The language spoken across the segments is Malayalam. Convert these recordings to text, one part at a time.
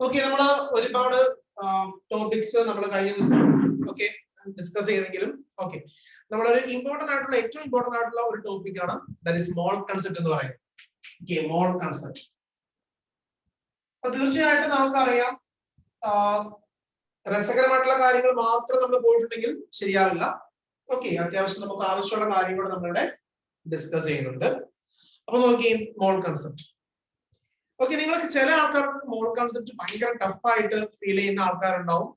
ഓക്കെ, നമ്മൾ ഒരുപാട് ടോപ്പിക്സ് നമ്മൾ കഴിഞ്ഞ ദിവസം ഓക്കെ ഡിസ്കസ് ചെയ്തെങ്കിലും ഓക്കെ നമ്മളൊരു ഇമ്പോർട്ടന്റ് ആയിട്ടുള്ള ഏറ്റവും ഇമ്പോർട്ടന്റ് ആയിട്ടുള്ള ഒരു ടോപ്പിക്കാണ് ദാറ്റ് ഈസ് മോൾ കൺസെപ്റ്റ് എന്ന് പറയുന്നത്. ഓക്കെ, മോൾ കൺസെപ്റ്റ്. അപ്പൊ തീർച്ചയായിട്ടും നമുക്കറിയാം രസകരമായിട്ടുള്ള കാര്യങ്ങൾ മാത്രം നമ്മൾ പോയിട്ടുണ്ടെങ്കിൽ ശരിയാവില്ല. ഓക്കെ, അത്യാവശ്യം നമുക്ക് ആവശ്യമുള്ള കാര്യങ്ങൾ നമ്മളിവിടെ ഡിസ്കസ് ചെയ്യുന്നുണ്ട്. അപ്പൊ നോക്കി മോൾ കൺസെപ്റ്റ്. ഓക്കെ, നിങ്ങൾക്ക് ചില ആൾക്കാർക്ക് മോൾ കൺസെപ്റ്റ് ഭയങ്കര ടഫായിട്ട് ഫീൽ ചെയ്യുന്ന ആൾക്കാരുണ്ടാവും.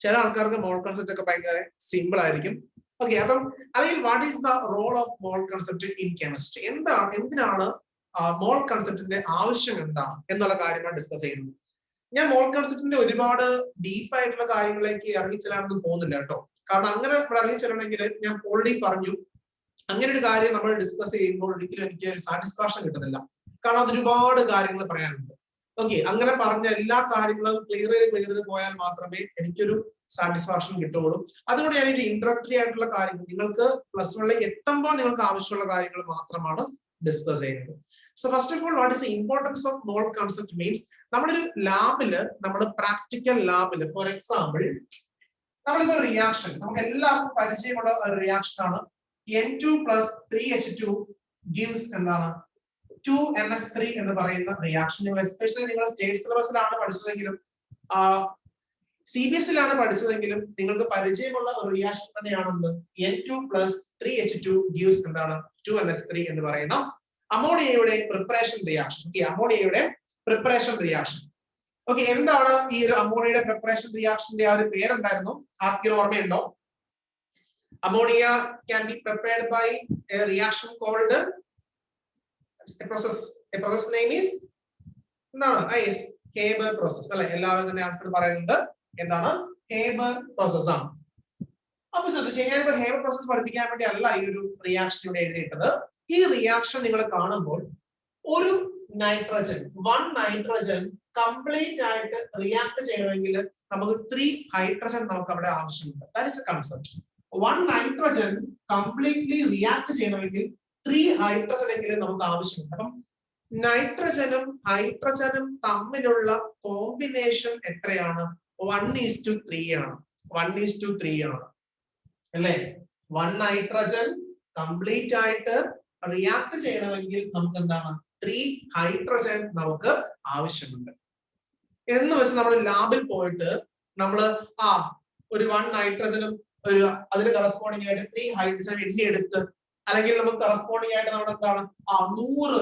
ചില ആൾക്കാർക്ക് മോൾ കൺസെപ്റ്റ് ഒക്കെ ഭയങ്കര സിമ്പിൾ ആയിരിക്കും. ഓക്കെ, അപ്പം അല്ലെങ്കിൽ what is the role of mole concept in chemistry? എന്തിനാണ് മോൾ കൺസെപ്റ്റിന്റെ ആവശ്യം എന്താണ് എന്നുള്ള കാര്യമാണ് ഡിസ്കസ് ചെയ്യുന്നത്. ഞാൻ മോൾ കൺസെപ്റ്റിന്റെ ഒരുപാട് ഡീപ്പ് ആയിട്ടുള്ള കാര്യങ്ങളിലേക്ക് ഇറങ്ങിച്ചെല്ലാനൊന്നും പോകുന്നില്ല കേട്ടോ. കാരണം അങ്ങനെ ഇവിടെ ഇറങ്ങിച്ചെല്ലണമെങ്കിൽ ഞാൻ ഓൾറെഡി പറഞ്ഞു, അങ്ങനെ ഒരു കാര്യം നമ്മൾ ഡിസ്കസ് ചെയ്യുമ്പോൾ ഒരിക്കലും എനിക്ക് ഒരു സാറ്റിസ്ഫാക്ഷൻ കിട്ടുന്നില്ല. കാരണം അത് ഒരുപാട് കാര്യങ്ങൾ പറയാനുണ്ട്. ഓക്കെ, അങ്ങനെ പറഞ്ഞ എല്ലാ കാര്യങ്ങളും ക്ലിയർ ചെയ്ത് പോയാൽ മാത്രമേ എനിക്കൊരു സാറ്റിസ്ഫാക്ഷൻ കിട്ടുള്ളൂ. അതുകൊണ്ട് ഞാൻ ഒരു ഇൻട്രോഡക്ടറി ആയിട്ടുള്ള കാര്യങ്ങൾ നിങ്ങൾക്ക് പ്ലസ് വണ്ണിലേക്ക് എത്തുമ്പോൾ നിങ്ങൾക്ക് ആവശ്യമുള്ള കാര്യങ്ങൾ മാത്രമാണ് ഡിസ്കസ് ചെയ്യുന്നത്. So first of all, what is the importance of mole concept means, നമ്മളൊരു ലാബില്, നമ്മുടെ പ്രാക്ടിക്കൽ ലാബില് ഫോർ എക്സാമ്പിൾ നമ്മളിപ്പോ റിയാക്ഷൻ, നമുക്ക് എല്ലാവർക്കും പരിചയമുള്ള ഒരു റിയാക്ഷൻ ആണ് N2 + 3H2 gives എന്താണ് 2NH3 എന്ന് പറയുന്ന റിയാക്ഷൻ. നിങ്ങൾ എസ്പെഷ്യലി നിങ്ങൾ സ്റ്റേറ്റ് സിലബസിലാണ് പഠിച്ചതെങ്കിലും CBSE-ലാണ് പഠിച്ചതെങ്കിലും നിങ്ങൾക്ക് പരിചയമുള്ള ഒരു റിയാക്ഷൻ തന്നെയാണെന്ന് N2 + 3H2 gives എന്താണ് 2NH3 എന്ന് പറയുന്ന അമോണിയയുടെ പ്രിപ്പറേഷൻ റിയാക്ഷൻ. ഓക്കെ, അമോണിയയുടെ പ്രിപ്പറേഷൻ റിയാക്ഷൻ. ഓക്കെ, എന്താണ് ഈ ഒരു അമോണിയയുടെ പ്രിപ്പറേഷൻ റിയാക്ഷന്റെ ആ ഒരു പേരെന്തായിരുന്നു? ആർക്കും ഓർമ്മയുണ്ടോ? Ammonia can be prepared by a reaction called a process name is എന്താണ്? Haber process അല്ലെ? എല്ലാവരും തന്നെ ആൻസർ പറയുന്നുണ്ട്. എന്താണ്? Haber process ആണ്. അപ്പൊ ശ്രദ്ധിച്ചു, ഞാനിപ്പോ Haber process പഠിപ്പിക്കാൻ വേണ്ടി അല്ല ഈ ഒരു റിയാക്ഷൻ ഇവിടെ എഴുതിയിട്ടത്. ഈ റിയാക്ഷൻ നിങ്ങൾ കാണുമ്പോൾ ഒരു നൈട്രജൻ, 1 നൈട്രജൻ കംപ്ലീറ്റ് ആയിട്ട് റിയാക്ട് ചെയ്യണമെങ്കിൽ നമുക്ക് 3 ഹൈഡ്രജൻ നമുക്ക് അവിടെ ആവശ്യമുണ്ട്. That is A concept. 1 nitrogen completely react ചെയ്യണമെങ്കിൽ 3 ഹൈഡ്രജൻ എങ്കിലും നമുക്ക് ആവശ്യമുണ്ട്. അപ്പം നൈട്രജനും ഹൈഡ്രജനും തമ്മിലുള്ള കോമ്പിനേഷൻ എത്രയാണ്? 1:3 ആണ്. 1:3 ആണ് അല്ലേ? 1 നൈട്രജൻ കംപ്ലീറ്റ് ആയിട്ട് റിയാക്ട് ചെയ്യണമെങ്കിൽ നമുക്ക് എന്താണ് 3 ഹൈഡ്രജൻ നമുക്ക് ആവശ്യമുണ്ട്. എന്ന് വെച്ച് നമ്മൾ ലാബിൽ പോയിട്ട് നമ്മൾ ഒരു 1 നൈട്രജനും ഒരു അതിന് കറസ്പോണ്ടിങ് ആയിട്ട് 3 ഹൈഡ്രജൻ എണ്ണി എടുത്ത്, അല്ലെങ്കിൽ നമുക്ക് കറസ്പോണ്ടിങ് ആയിട്ട് നമ്മുടെ എന്താണ് 100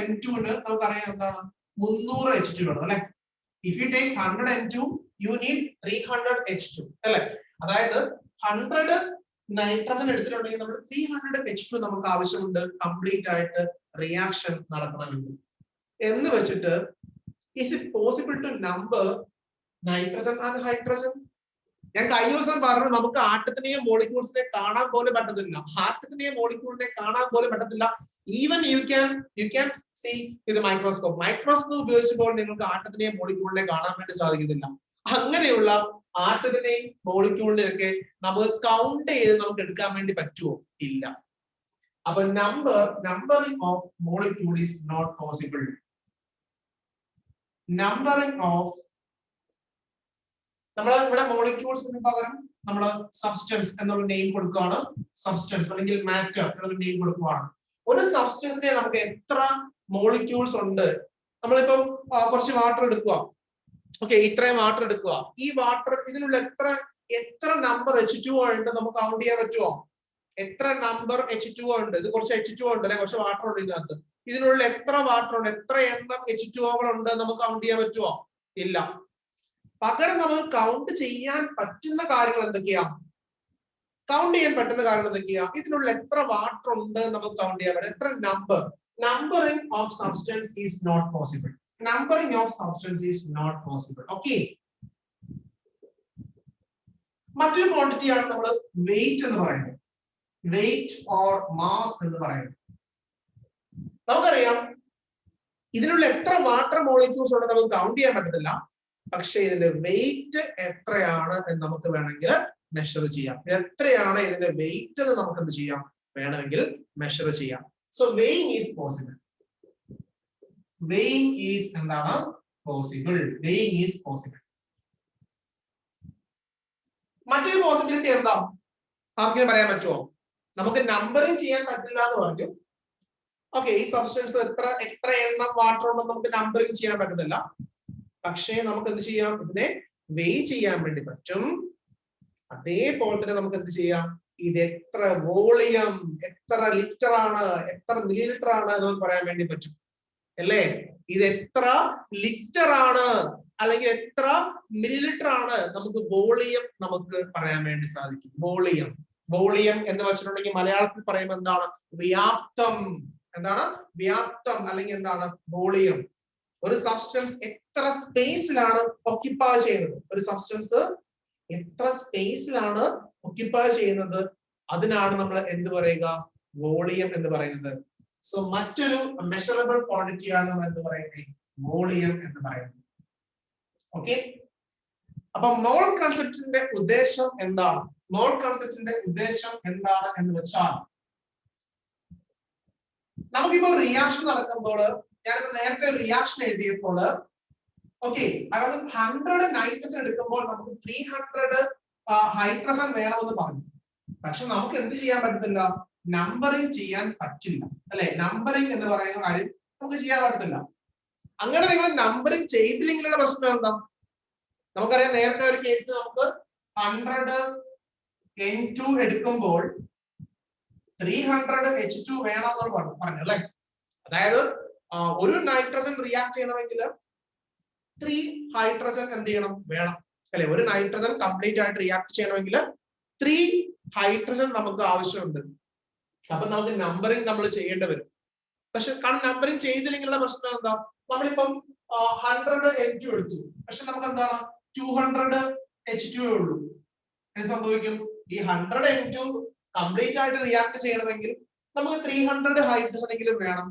N2-ന് നമുക്കറിയാം എന്താണ് 300 H2 വേണം അല്ലെ? If you take 100 N2 you need 300 H2 അല്ലെ? അതായത് 100 നൈട്രജൻ എടുത്തിട്ടുണ്ടെങ്കിൽ നമ്മൾ 300 H2 നമുക്ക് ആവശ്യമുണ്ട് കംപ്ലീറ്റ് ആയിട്ട് റിയാക്ഷൻ നടക്കണമെങ്കിൽ. എന്ന് വെച്ചിട്ട് is it possible to number nitrogen and hydrogen? ഞാൻ കഴിഞ്ഞ ദിവസം പറഞ്ഞു, നമുക്ക് ആറ്റത്തിനെയും മോളിക്യൂൾസിനെ കാണാൻ പോലും പറ്റത്തില്ല. ആറ്റത്തിനെയും മോളിക്യൂളിനെ കാണാൻ പോലും പറ്റത്തില്ല. ഈവൻ യു ക്യാൻ സീ ഇത് മൈക്രോസ്കോപ്പ് ഉപയോഗിച്ചപ്പോൾ നിങ്ങൾക്ക് ആറ്റത്തിനെയും മോളിക്യൂളിനെ കാണാൻ വേണ്ടി സാധിക്കുന്നില്ല. അങ്ങനെയുള്ള ആറ്റത്തിനെയും മോളിക്യൂളിനെയും ഒക്കെ നമുക്ക് കൗണ്ട് ചെയ്ത് നമുക്ക് എടുക്കാൻ വേണ്ടി പറ്റുമോ? ഇല്ല. അപ്പൊ numbering of molecule is not possible. Numbering of നമ്മൾ ഇവിടെ മോളിക്യൂൾസിന് പകരം നമ്മൾ സബ്സ്റ്റൻസ് എന്നുള്ള നെയിം കൊടുക്കുകയാണ്. സബ്സ്റ്റൻസ് അല്ലെങ്കിൽ മാറ്റർ എന്നുള്ള നെയിം കൊടുക്കുകയാണ്. ഒരു സബ്സ്റ്റൻസിനെ നമുക്ക് എത്ര മോളിക്യൂൾസ് ഉണ്ട്? നമ്മളിപ്പം കുറച്ച് വാട്ടർ എടുക്കുക. ഓക്കെ, ഇത്രയും വാട്ടർ എടുക്കുക. ഈ വാട്ടർ ഇതിനുള്ള എത്ര നമ്പർ H2O ഉണ്ട് നമുക്ക് കൗണ്ട് ചെയ്യാൻ പറ്റുമോ? എത്ര നമ്പർ H2O ഉണ്ട്? ഇത് കുറച്ച് H2O ഉണ്ട് അല്ലെ? കുറച്ച് വാട്ടർ ഉണ്ട് ഇതിനകത്ത്. ഇതിനുള്ള എത്ര വാട്ടർ ഉണ്ട്? എത്ര എണ്ണം H2O ഉണ്ട് നമുക്ക് കൗണ്ട് ചെയ്യാൻ പറ്റുമോ? ഇല്ല. പകരം നമുക്ക് കൗണ്ട് ചെയ്യാൻ പറ്റുന്ന കാര്യങ്ങൾ എന്തൊക്കെയാ? കൗണ്ട് ചെയ്യാൻ പറ്റുന്ന കാര്യങ്ങൾ എന്തൊക്കെയാ? ഇതിനുള്ള എത്ര വാട്ടർ ഉണ്ട് നമുക്ക് കൗണ്ട് ചെയ്യാൻ പറ്റും. എത്ര number? Numbering of substance is not possible. Numbering of substance is not possible. Okay, മറ്റൊരു ക്വാണ്ടിറ്റി ആണ് നമ്മൾ വെയിറ്റ് എന്ന് പറയുന്നത്. വെയിറ്റ് ഓർ മാസ് എന്ന് പറയുന്നത്. നമുക്കറിയാം ഇതിനുള്ള എത്ര വാട്ടർ മോളിക്യൂൾസ് ഉണ്ട് നമുക്ക് കൗണ്ട് ചെയ്യാൻ പറ്റത്തില്ല. പക്ഷെ ഇതിന്റെ വെയിറ്റ് എത്രയാണ് എന്ന് നമുക്ക് വേണമെങ്കിൽ മെഷർ ചെയ്യാം. എത്രയാണ് ഇതിന്റെ വെയിറ്റ് എന്ന് നമുക്ക് എന്ത് ചെയ്യാം? വേണമെങ്കിൽ മെഷർ ചെയ്യാം. So weighing is possible. Weighing is എന്താണ് പോസിബിൾ. Weighing is possible. മറ്റൊരു പോസിബിലിറ്റി എന്താ ആർക്കെങ്കിലും പറയാൻ പറ്റുമോ? നമുക്ക് നമ്പറിങ് ചെയ്യാൻ പറ്റില്ല എന്ന് പറഞ്ഞു. ഓക്കെ, ഈ സബ്സ്റ്റൻസ് എത്ര എണ്ണം വാട്ടർ ഉണ്ടെന്ന് നമുക്ക് നമ്പറിങ് ചെയ്യാൻ പറ്റത്തില്ല. പക്ഷേ നമുക്ക് എന്ത് ചെയ്യാം? ഇതിനെ വെയ് ചെയ്യാൻ വേണ്ടി പറ്റും. അതേപോലെ തന്നെ നമുക്ക് എന്ത് ചെയ്യാം? ഇത് എത്ര വോളിയം, എത്ര ലിറ്റർ ആണ്, എത്ര മില്ലി ലിറ്റർ ആണ് എന്ന് പറയാൻ വേണ്ടി പറ്റും അല്ലേ? ഇത് എത്ര ലിറ്റർ ആണ് അല്ലെങ്കിൽ എത്ര മില്ലി ലിറ്റർ ആണ് നമുക്ക് വോളിയം നമുക്ക് പറയാൻ വേണ്ടി സാധിക്കും. വോളിയം, വോളിയം എന്ന് വെച്ചിട്ടുണ്ടെങ്കിൽ മലയാളത്തിൽ പറയുമ്പോൾ എന്താണ്? വ്യാപ്തം. എന്താണ്? വ്യാപ്തം അല്ലെങ്കിൽ എന്താണ്? വോളിയം. ഒരു സബ്സ്റ്റൻസ് എത്ര സ്പേസിലാണ് ഒക്യുപ്പൈ ചെയ്യുന്നത്, ഒരു സബ്സ്റ്റൻസ് എത്ര സ്പേസിലാണ് ഒക്യുപ്പൈ ചെയ്യുന്നത്, അതിനാണ് നമ്മൾ എന്ത് പറയുക? വോളിയം എന്ന് പറയുന്നത്. സോ മറ്റൊരു മെഷറബിൾ ക്വാണ്ടിറ്റി ആണ് നമ്മൾ എന്ത് പറയുന്നത്? വോളിയം എന്ന് പറയുന്നത്. ഓക്കെ, അപ്പൊ മോൾ കൺസെപ്റ്റിന്റെ ഉദ്ദേശം എന്താണ്? മോൾ കൺസെപ്റ്റിന്റെ ഉദ്ദേശം എന്താണ് എന്ന് വെച്ചാൽ, നമുക്കിപ്പോ റിയാക്ഷൻ നടക്കുമ്പോൾ, ഞാനിപ്പോ നേരത്തെ റിയാക്ഷൻ എഴുതിയപ്പോൾ ഓക്കെ, അതായത് 100 നൈട്രജൻ എടുക്കുമ്പോൾ നമുക്ക് 300 ഹൈഡ്രജൻ വേണമെന്ന് പറഞ്ഞു. പക്ഷെ നമുക്ക് എന്ത് ചെയ്യാൻ പറ്റത്തില്ല? നമ്പറിങ് ചെയ്യാൻ പറ്റില്ല അല്ലെ? നമ്പറിങ് എന്ന് പറയുന്ന കാര്യം നമുക്ക് ചെയ്യാൻ പറ്റത്തില്ല. അങ്ങനെ നിങ്ങൾ നമ്പറിങ് ചെയ്തില്ലെങ്കിലുള്ള പ്രശ്നം എന്താ? നമുക്കറിയാം, നേരത്തെ ഒരു കേസ് നമുക്ക് 100 N2 എടുക്കുമ്പോൾ 300 H2 വേണമെന്ന് പറഞ്ഞു അല്ലെ? അതായത് ഒരു നൈട്രജൻ റിയാക്ട് ചെയ്യണമെങ്കിൽ 3 ഹൈഡ്രജൻ എന്ത് ചെയ്യണം? വേണം അല്ലെ? ഒരു നൈട്രജൻ കംപ്ലീറ്റ് ആയിട്ട് റിയാക്ട് ചെയ്യണമെങ്കിൽ 3 ഹൈഡ്രജൻ നമുക്ക് ആവശ്യമുണ്ട്. അപ്പൊ നമുക്ക് നമ്പറിങ് നമ്മൾ ചെയ്യേണ്ടി വരും. പക്ഷെ നമ്പറിങ് ചെയ്തില്ലെങ്കിലുള്ള പ്രശ്നം എന്താ? നമ്മളിപ്പം 100 N2 എടുത്തു, പക്ഷെ നമുക്ക് എന്താണ് 200 H2 ഉള്ളൂ. എന്ത് സംഭവിക്കും? ഈ 100 N2 കംപ്ലീറ്റ് ആയിട്ട് റിയാക്ട് ചെയ്യണമെങ്കിൽ നമുക്ക് 300 ഹൈഡ്രജൻ എങ്കിലും വേണം.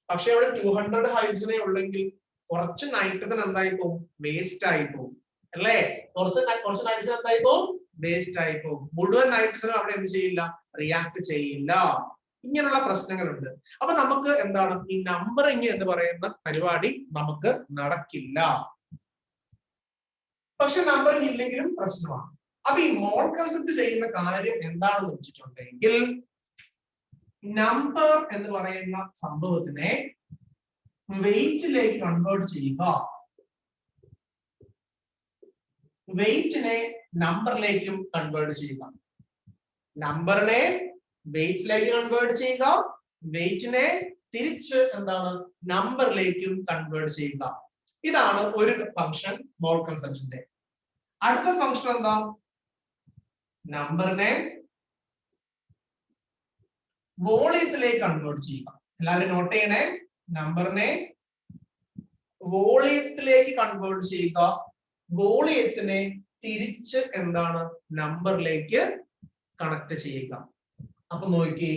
പക്ഷെ ഇവിടെ 200 ഹൈഡ്രജനെ ഉള്ളെങ്കിൽ കുറച്ച് നൈട്രജൻ എന്തായി പോകും? വേസ്റ്റ് ആയി പോകും അല്ലേ? കുറച്ച് നൈട്രജൻ എന്തായി പോകും? വേസ്റ്റ് ആയി പോകും. മുഴുവൻ നൈട്രജനും അവിടെ എന്ത് ചെയ്യില്ല? റിയാക്ട് ചെയ്യില്ല. ഇങ്ങനെയുള്ള പ്രശ്നങ്ങളുണ്ട്. അപ്പൊ നമുക്ക് എന്താണ്? ഈ നമ്പറിങ് എന്ന് പറയുന്ന പരിപാടി നമുക്ക് നടക്കില്ല. പക്ഷെ നമ്പറിങ് ഇല്ലെങ്കിലും പ്രശ്നമാണ്. അപ്പൊ ഈ മോൾ കൺസെപ്റ്റ് ചെയ്യുന്ന കാര്യം എന്താണെന്ന് വെച്ചിട്ടുണ്ടെങ്കിൽ, നമ്പർ എന്ന് പറയുന്ന സംഭവത്തിനെ വെയിറ്റിലേക്ക് കൺവേർട്ട് ചെയ്യുക. വെയിറ്റിനെ നമ്പറിലേക്കും കൺവേർട്ട് ചെയ്യുക. നമ്പറിനെ വെയിറ്റിലേക്ക് കൺവേർട്ട് ചെയ്യുക, വെയിറ്റിനെ തിരിച്ച് എന്താണ്? നമ്പറിലേക്കും കൺവേർട്ട് ചെയ്യുക. ഇതാണ് ഒരു ഫംഗ്ഷൻ മോൾ കൺസെപ്റ്റിന്റെ. അടുത്ത ഫംഗ്ഷൻ എന്താ? നമ്പറിനെ വോളിയത്തിലേക്ക് കൺവേർട്ട് ചെയ്യുക. എല്ലാവരും നോട്ട് ചെയ്യണേ. നമ്പറിനെ വോളിയത്തിലേക്ക് കൺവേർട്ട് ചെയ്യുക, വോളിയത്തിനെ തിരിച്ച് എന്താണ്? നമ്പറിലേക്ക് കണക്ട് ചെയ്യുക. അപ്പൊ നോക്കി,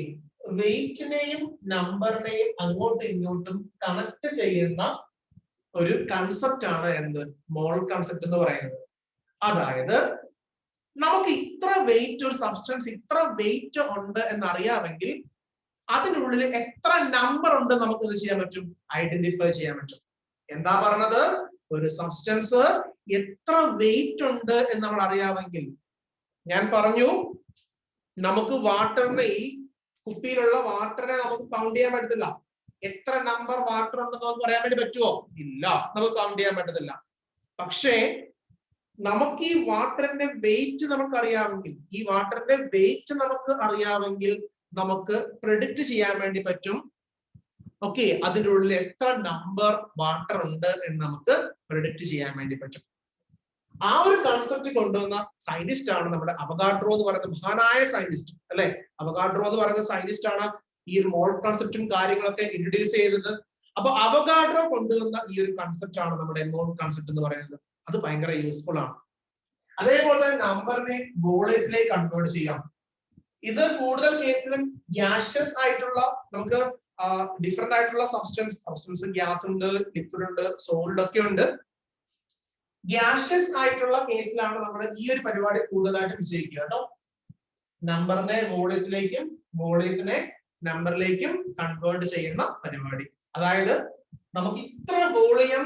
വെയിറ്റിനെയും നമ്പറിനെയും അങ്ങോട്ടും ഇങ്ങോട്ടും കണക്ട് ചെയ്യുന്ന ഒരു കൺസെപ്റ്റ് ആണ് എന്ത്? മോൾ കൺസെപ്റ്റ് എന്ന് പറയുന്നത്. അതായത് നമുക്ക് ഇത്ര വെയിറ്റ്, ഒരു സബ്സ്റ്റൻസ് ഇത്ര വെയിറ്റ് ഉണ്ട് എന്നറിയാമെങ്കിൽ അതിനുള്ളിൽ എത്ര നമ്പർ ഉണ്ട് നമുക്ക് ഇത് ചെയ്യാൻ പറ്റും? ഐഡന്റിഫൈ ചെയ്യാൻ പറ്റും. എന്താ പറഞ്ഞത്? ഒരു സബ്സ്റ്റൻസ് എത്ര വെയിറ്റ് ഉണ്ട് എന്ന് നമ്മൾ അറിയാമെങ്കിൽ, ഞാൻ പറഞ്ഞു നമുക്ക് വാട്ടറിനെ, ഈ കുപ്പിയിലുള്ള വാട്ടറിനെ നമുക്ക് കൗണ്ട് ചെയ്യാൻ പറ്റത്തില്ല. എത്ര നമ്പർ വാട്ടർ ഉണ്ടെന്ന് നമുക്ക് പറയാൻ വേണ്ടി പറ്റുമോ? ഇല്ല, നമുക്ക് കൗണ്ട് ചെയ്യാൻ പറ്റത്തില്ല. പക്ഷേ നമുക്ക് ഈ വാട്ടറിന്റെ വെയിറ്റ് നമുക്ക് അറിയാമെങ്കിൽ, ഈ വാട്ടറിന്റെ വെയിറ്റ് നമുക്ക് അറിയാമെങ്കിൽ നമുക്ക് പ്രെഡിക്റ്റ് ചെയ്യാൻ വേണ്ടി പറ്റും. ഓക്കെ, അതിൻ്റെ ഉള്ളിൽ എത്ര നമ്പർ വാട്ടർ ഉണ്ട് എന്ന് നമുക്ക് പ്രെഡിക്റ്റ് ചെയ്യാൻ വേണ്ടി പറ്റും. ആ ഒരു കൺസെപ്റ്റ് കൊണ്ടുവന്ന സയന്റിസ്റ്റ് ആണ് നമ്മുടെ അവഗാഡ്രോ എന്ന് പറയുന്ന മഹാനായ സയന്റിസ്റ്റ് അല്ലെ? അവഗാഡ്രോ എന്ന് പറയുന്ന സയന്റിസ്റ്റ് ആണ് ഈ ഒരു മോൾ കൺസെപ്റ്റും കാര്യങ്ങളൊക്കെ ഇൻട്രൊഡ്യൂസ് ചെയ്തത്. അപ്പൊ അവഗാഡ്രോ കൊണ്ടുവന്ന ഈ ഒരു കൺസെപ്റ്റ് ആണ് നമ്മുടെ മോൾ കൺസെപ്റ്റ് എന്ന് പറയുന്നത്. അത് ഭയങ്കര യൂസ്ഫുൾ ആണ്. അതേപോലെ നമ്പറിനെ വോളിയത്തിലേക്ക് കൺവേർട്ട് ചെയ്യാം. ഇത് കൂടുതൽ കേസിലും ഗ്യാഷ്യസ് ആയിട്ടുള്ള, നമുക്ക് ഡിഫറെന്റ് ആയിട്ടുള്ള സബ്സ്റ്റൻസ് ഗ്യാസ് ഉണ്ട്, ലിക്വിഡ് ഉണ്ട്, സോളിഡ് ഒക്കെ ഉണ്ട്. ഗ്യാഷ്യസ് ആയിട്ടുള്ള കേസിലാണ് നമ്മൾ ഈ ഒരു പരിപാടി കൂടുതലായിട്ട് വിജയിക്കുക കേട്ടോ. നമ്പറിനെ വോളിയത്തിലേക്കും വോളിയത്തിനെ നമ്പറിലേക്കും കൺവേർട്ട് ചെയ്യുന്ന പരിപാടി. അതായത് നമുക്ക് ഇത്ര വോളിയം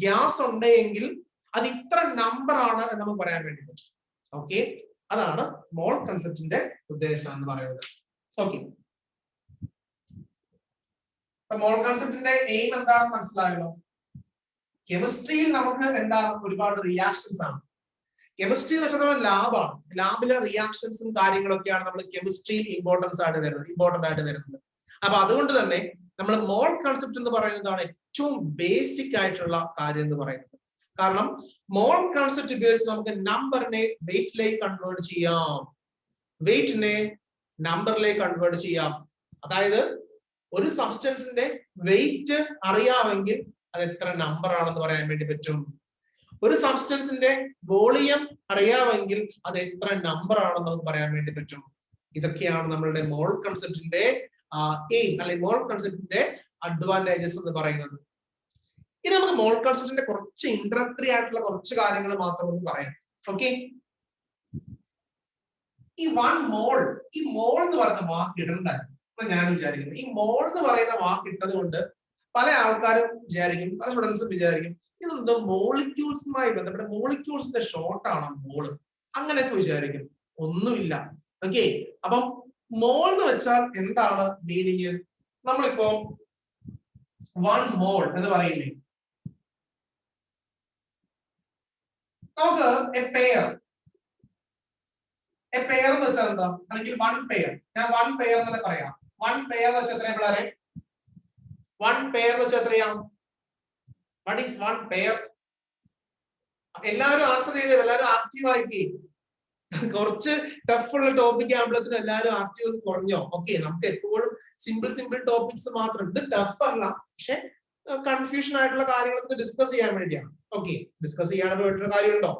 ഗ്യാസ് ഉണ്ടെങ്കിൽ അത് ഇത്ര നമ്പർ ആണ് എന്ന് നമുക്ക് പറയാൻ വേണ്ടി പറ്റും. ഓക്കെ, അതാണ് മോൾ കൺസെപ്റ്റിന്റെ ഉദ്ദേശം എന്ന് പറയുന്നത്. ഓക്കെ, മോൾ കൺസെപ്റ്റിന്റെ എയിം എന്താണെന്ന് മനസ്സിലായല്ലോ. കെമിസ്ട്രിയിൽ നമുക്ക് എന്താണ് ഒരുപാട് റിയാക്ഷൻസ് ആണ്. കെമിസ്ട്രി എന്ന് വെച്ചാൽ ലാബാണ്. ലാബിലെ റിയാക്ഷൻസും കാര്യങ്ങളൊക്കെയാണ് നമ്മൾ കെമിസ്ട്രിയിൽ ഇമ്പോർട്ടന്റ് ആയിട്ട് വരുന്നത്. അപ്പൊ അതുകൊണ്ട് തന്നെ നമ്മൾ മോൾ കൺസെപ്റ്റ് എന്ന് പറയുന്നതാണ് ഏറ്റവും ബേസിക് ആയിട്ടുള്ള കാര്യം എന്ന് പറയുന്നത്. കാരണം മോൾ കൺസെപ്റ്റ് ഉപയോഗിച്ച് നമുക്ക് നമ്പറിനെ വെയിറ്റിലേക്ക് കൺവേർട്ട് ചെയ്യാം, വെയിറ്റിനെ നമ്പറിലേക്ക് കൺവേർട്ട് ചെയ്യാം. അതായത് ഒരു സബ്സ്റ്റൻസിന്റെ വെയിറ്റ് അറിയാമെങ്കിൽ അത് എത്ര നമ്പർ ആണെന്ന് പറയാൻ വേണ്ടി പറ്റും. ഒരു സബ്സ്റ്റൻസിന്റെ വോളിയം അറിയാമെങ്കിൽ അത് എത്ര നമ്പർ ആണെന്ന് നമുക്ക് പറയാൻ വേണ്ടി പറ്റും. ഇതൊക്കെയാണ് നമ്മളുടെ മോൾ കൺസെപ്റ്റിന്റെ എയിം അല്ലെങ്കിൽ മോൾ കൺസെപ്റ്റിന്റെ അഡ്വാൻറ്റേജസ് എന്ന് പറയുന്നത്. ഇനി നമുക്ക് മോൾ കൺസെപ്റ്റിന്റെ കുറച്ച് ഇൻട്രഡക്ടറി ആയിട്ടുള്ള കുറച്ച് കാര്യങ്ങൾ മാത്രം ഒന്ന് പറയാം. ഓക്കെ, ഈ മോൾ എന്ന് പറയുന്ന വാക്ക് ഇടണ്ടായിരുന്നു ഞാൻ വിചാരിക്കുന്നത്. ഈ മോൾ എന്ന് പറയുന്ന വാക്ക് ഇട്ടത് കൊണ്ട് പല ആൾക്കാരും വിചാരിക്കും, പല സ്റ്റുഡൻസും വിചാരിക്കും ഇതെന്തോ മോളിക്യൂൾസുമായി ബന്ധപ്പെട്ട മോളിക്യൂൾസിന്റെ ഷോർട്ട് ആണ് മോള്, അങ്ങനെയൊക്കെ വിചാരിക്കും. ഒന്നുമില്ല. ഓക്കെ, അപ്പം മോൾ എന്ന് വെച്ചാൽ എന്താണ് മീനിങ്? നമ്മളിപ്പോ 1 മോൾ എന്ന് പറയില്ലേ, നമുക്ക് എ പെയർ എന്ന് വെച്ചാൽ എന്താ? അല്ലെങ്കിൽ 1 പെയർ, ഞാൻ 1 പെയർ എന്ന് പറയാം. 1 പെയർ എന്ന് വെച്ചാൽ എത്രയാ പിള്ളേരെ? 1 പെയർ എന്ന് വെച്ചാൽ എത്രയാ? What is 1 pair? എല്ലാവരും ആൻസർ ചെയ്തേ, എല്ലാവരും ആക്റ്റീവ് ആയിക്കേ. കുറച്ച് ടഫ് ഉള്ള ടോപ്പിക് ആകുമ്പോഴത്തേനും എല്ലാവരും ആക്റ്റീവ് കുറഞ്ഞോ? ഓക്കെ, നമുക്ക് എപ്പോഴും സിമ്പിൾ ടോപ്പിക്സ് മാത്രം, ഇത് ടഫ് അല്ല, പക്ഷെ കൺഫ്യൂഷൻ ആയിട്ടുള്ള കാര്യങ്ങളൊക്കെ ഡിസ്കസ് ചെയ്യാൻ വേണ്ടിയാണ്. ഓക്കെ, ഡിസ്കസ് ചെയ്യാനുള്ള കാര്യമുണ്ടോ?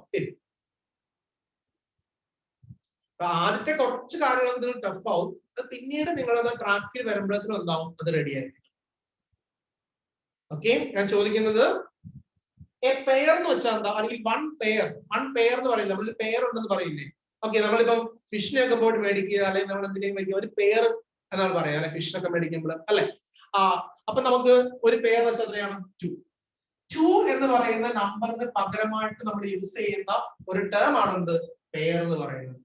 ആദ്യത്തെ കുറച്ച് കാര്യങ്ങളൊക്കെ ടഫ് ആവും, പിന്നീട് നിങ്ങളത് ട്രാക്കിൽ വരുമ്പോഴത്തേനും എന്താവും, അത് റെഡി ആയിരിക്കും. ഓക്കെ, ഞാൻ ചോദിക്കുന്നത് എ പെയർ എന്ന് വെച്ചാൽ എന്താ? അല്ലെങ്കിൽ 1 പെയർ എന്ന് പറയില്ല, നമ്മൾ പെയർ ഉണ്ടെന്ന് പറയില്ലേ? ഓക്കെ, നമ്മളിപ്പം ഫിഷിനെയൊക്കെ പോയിട്ട് മേടിക്കുക അല്ലെങ്കിൽ നമ്മൾ എന്തിനേയും മേടിക്കുക, ഒരു പെയർ എന്നാണ് പറയാ അല്ലെ, ഫിഷിനൊക്കെ മേടിക്കുമ്പോൾ അല്ലെ. അപ്പൊ നമുക്ക് ഒരു പെയർ എന്ന് വെച്ചാൽ എത്രയാണ്? 2 എന്ന് പറയുന്ന നമ്പറിന് പകരമായിട്ട് നമ്മൾ യൂസ് ചെയ്യുന്ന ഒരു ടേം ആണ് എന്ത്? പെയർ എന്ന് പറയുന്നത്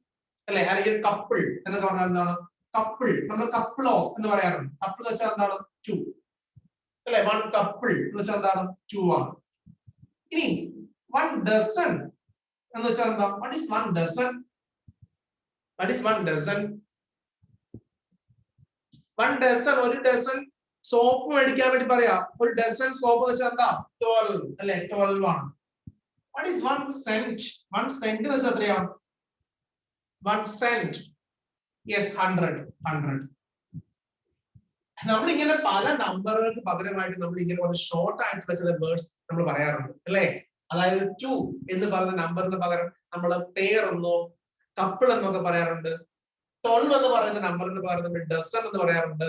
അല്ലെ. അല്ലെങ്കിൽ കപ്പിൾ എന്ന് പറഞ്ഞാൽ എന്താണ്? കപ്പിൾ, നമ്മൾ കപ്പിൾ ഓഫ് എന്ന് പറയാറുണ്ട്. കപ്പിൾ എന്ന് വെച്ചാൽ എന്താണ്? 2 അല്ലെ. 1 കപ്പിൾ എന്ന് വെച്ചാൽ എന്താണ്? 2 ആണ്. ഇനി 1 ഡസൺ എന്ന് വെച്ചാൽ എന്താ? What is 1 dozen? What is 1 dozen? 1 dozen, ഒരു ഡസൺ സോപ്പ് മേടിക്കാൻ വേണ്ടി പറയാ. ഒരു ഡസൺ സോപ്പ് എന്ന് വെച്ചാൽ എന്താ? 12 അല്ലെ, 12 ആണ്. What is 1 saint? 1 സെന്റ് എന്ന് വെച്ചാൽ എത്രയാ? 1 സെന്റ്, yes, 100. നമ്മളിങ്ങനെ പല നമ്പറുകൾക്ക് പകരമായിട്ട് നമ്മൾ ഇങ്ങനെ ഒരു ഷോർട്ട് ആയിട്ടുള്ള ചില വേർഡ്സ് നമ്മൾ പറയാറുണ്ട് അല്ലെ. അതായത് 2 എന്ന് പറയുന്ന നമ്പറിന് പകരം നമ്മൾ പെയർ എന്നോ കപ്പിൾ എന്നൊക്കെ പറയാറുണ്ട്. 12 എന്ന് പറയുന്ന നമ്പറിന് പകരം നമ്മൾ ഡസൺ എന്ന് പറയാറുണ്ട്.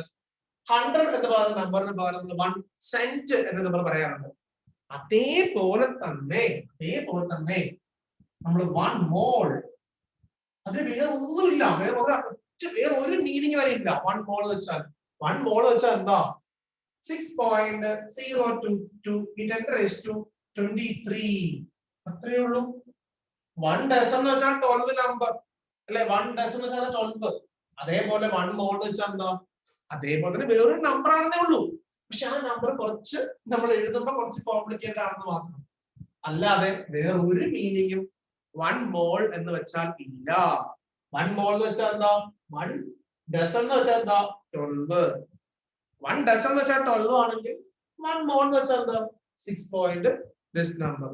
100 എന്ന് പറയുന്ന നമ്പറിന് പകരം നമ്മൾ 1 സെന്റ് എന്ന് നമ്മൾ പറയാറുണ്ട്. അതേപോലെ തന്നെ നമ്മൾ 1 മോൾ, അതിന് വേറെ ഒന്നുമില്ല, വേറെ ഒരു മീനിങ് വരെ ഇല്ല. 1 മോൾ വെച്ചാൽ 1 മോൾ വെച്ചാൽ എന്താ? 6.022 × 10⁻23. അത്രയേ ഉള്ളൂ. 1 ഡസൺ എന്ന് വെച്ചാൽ 12 നമ്പർ അല്ലെ. 1 ഡസൺ എന്ന് വെച്ചാൽ 12. അതേപോലെ 1 മോൾ വെച്ചാൽ എന്താ? അതേപോലെ തന്നെ വേറൊരു നമ്പർ ആണെന്നേ ഉള്ളൂ. പക്ഷെ ആ നമ്പർ കുറച്ച് നമ്മൾ എഴുതുമ്പോൾ കുറച്ച് കോംപ്ലിക്കേറ്റഡ് ആണെന്ന് മാത്രം, അല്ലാതെ വേറെ ഒരു മീനിങ്ങും 1 മോൾ എന്ന് വെച്ചാൽ ഇല്ല. 1 മോൾ എന്ന് വെച്ചാൽ എന്താ? 1 ഡസൺ എന്ന് വെച്ചാൽ എന്താ? 12. 1 ഡസൺ എന്ന് വെച്ചാൽ 12 ആണെങ്കിൽ 1 മോൾ എന്ന് വെച്ചാൽ എന്താ? 6. This number.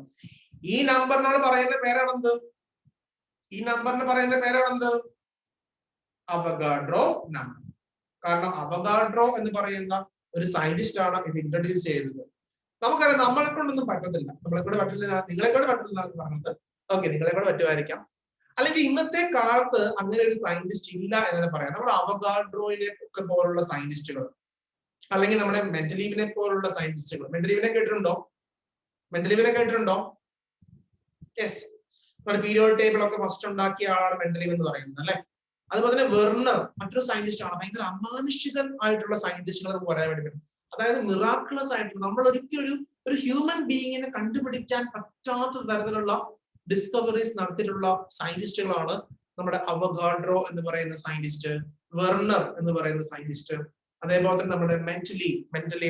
ഈ നമ്പറിനോട് പറയുന്ന പേരാണെന്ത്? ഈ നമ്പറിന് പറയുന്ന പേരാണെന്ത്? Avogadro number. കാരണം അവഗാഡ്രോ എന്ന് പറയുന്ന ഒരു സയന്റിസ്റ്റ് ആണ് ഇത് ഇൻട്രൊഡ്യൂസ് ചെയ്തത്. നമുക്കറിയാം നമ്മളെ കൊണ്ടൊന്നും പറ്റത്തില്ല, നിങ്ങളെ കൊണ്ട് പറ്റത്തില്ല എന്ന് പറഞ്ഞത്. ഓക്കെ, നിങ്ങളെ കൊണ്ട് പറ്റുമായിരിക്കാം, അല്ലെങ്കിൽ ഇന്നത്തെ കാലത്ത് അങ്ങനെ ഒരു സയന്റിസ്റ്റ് ഇല്ല എന്ന് പറയാം. നമ്മുടെ അവഗാഡ്രോയിനെ ഒക്കെ പോലുള്ള സയന്റിസ്റ്റുകൾ, അല്ലെങ്കിൽ നമ്മുടെ മെന്റലീവിനെ പോലുള്ള സയന്റിസ്റ്റുകൾ. മെന്റലീവിനെ കേട്ടിട്ടുണ്ടോ? യെസ്, നമ്മുടെ പീരിയോഡിക് ടേബിൾ ഒക്കെ ഫസ്റ്റ് ഉണ്ടാക്കിയ ആളാണ് മെന്റലീവ് എന്ന് പറയുന്നത് അല്ലെ. അതുപോലെ തന്നെ വെർണർ മറ്റൊരു സയന്റിസ്റ്റ് ആണ്, ഭയങ്കര അമാനുഷികൻ ആയിട്ടുള്ള സയന്റിസ്റ്റുകൾ നമുക്ക് പറയാൻ വേണ്ടി പറ്റും. അതായത് മിറാക്കിളസ് ആയിട്ടുള്ള, നമ്മൾ ഒരിക്കലും ഒരു ഹ്യൂമൻ ബീയിങ്ങിനെ കണ്ടുപിടിക്കാൻ പറ്റാത്ത തരത്തിലുള്ള ഡിസ്കവറീസ് നടത്തിയിട്ടുള്ള സയന്റിസ്റ്റുകളാണ് നമ്മുടെ അവഗാഡ്രോ എന്ന് പറയുന്ന സയന്റിസ്റ്റ്, വെർണർ എന്ന് പറയുന്ന സയന്റിസ്റ്റ്, അതേപോലെ തന്നെ നമ്മുടെ മെന്റലി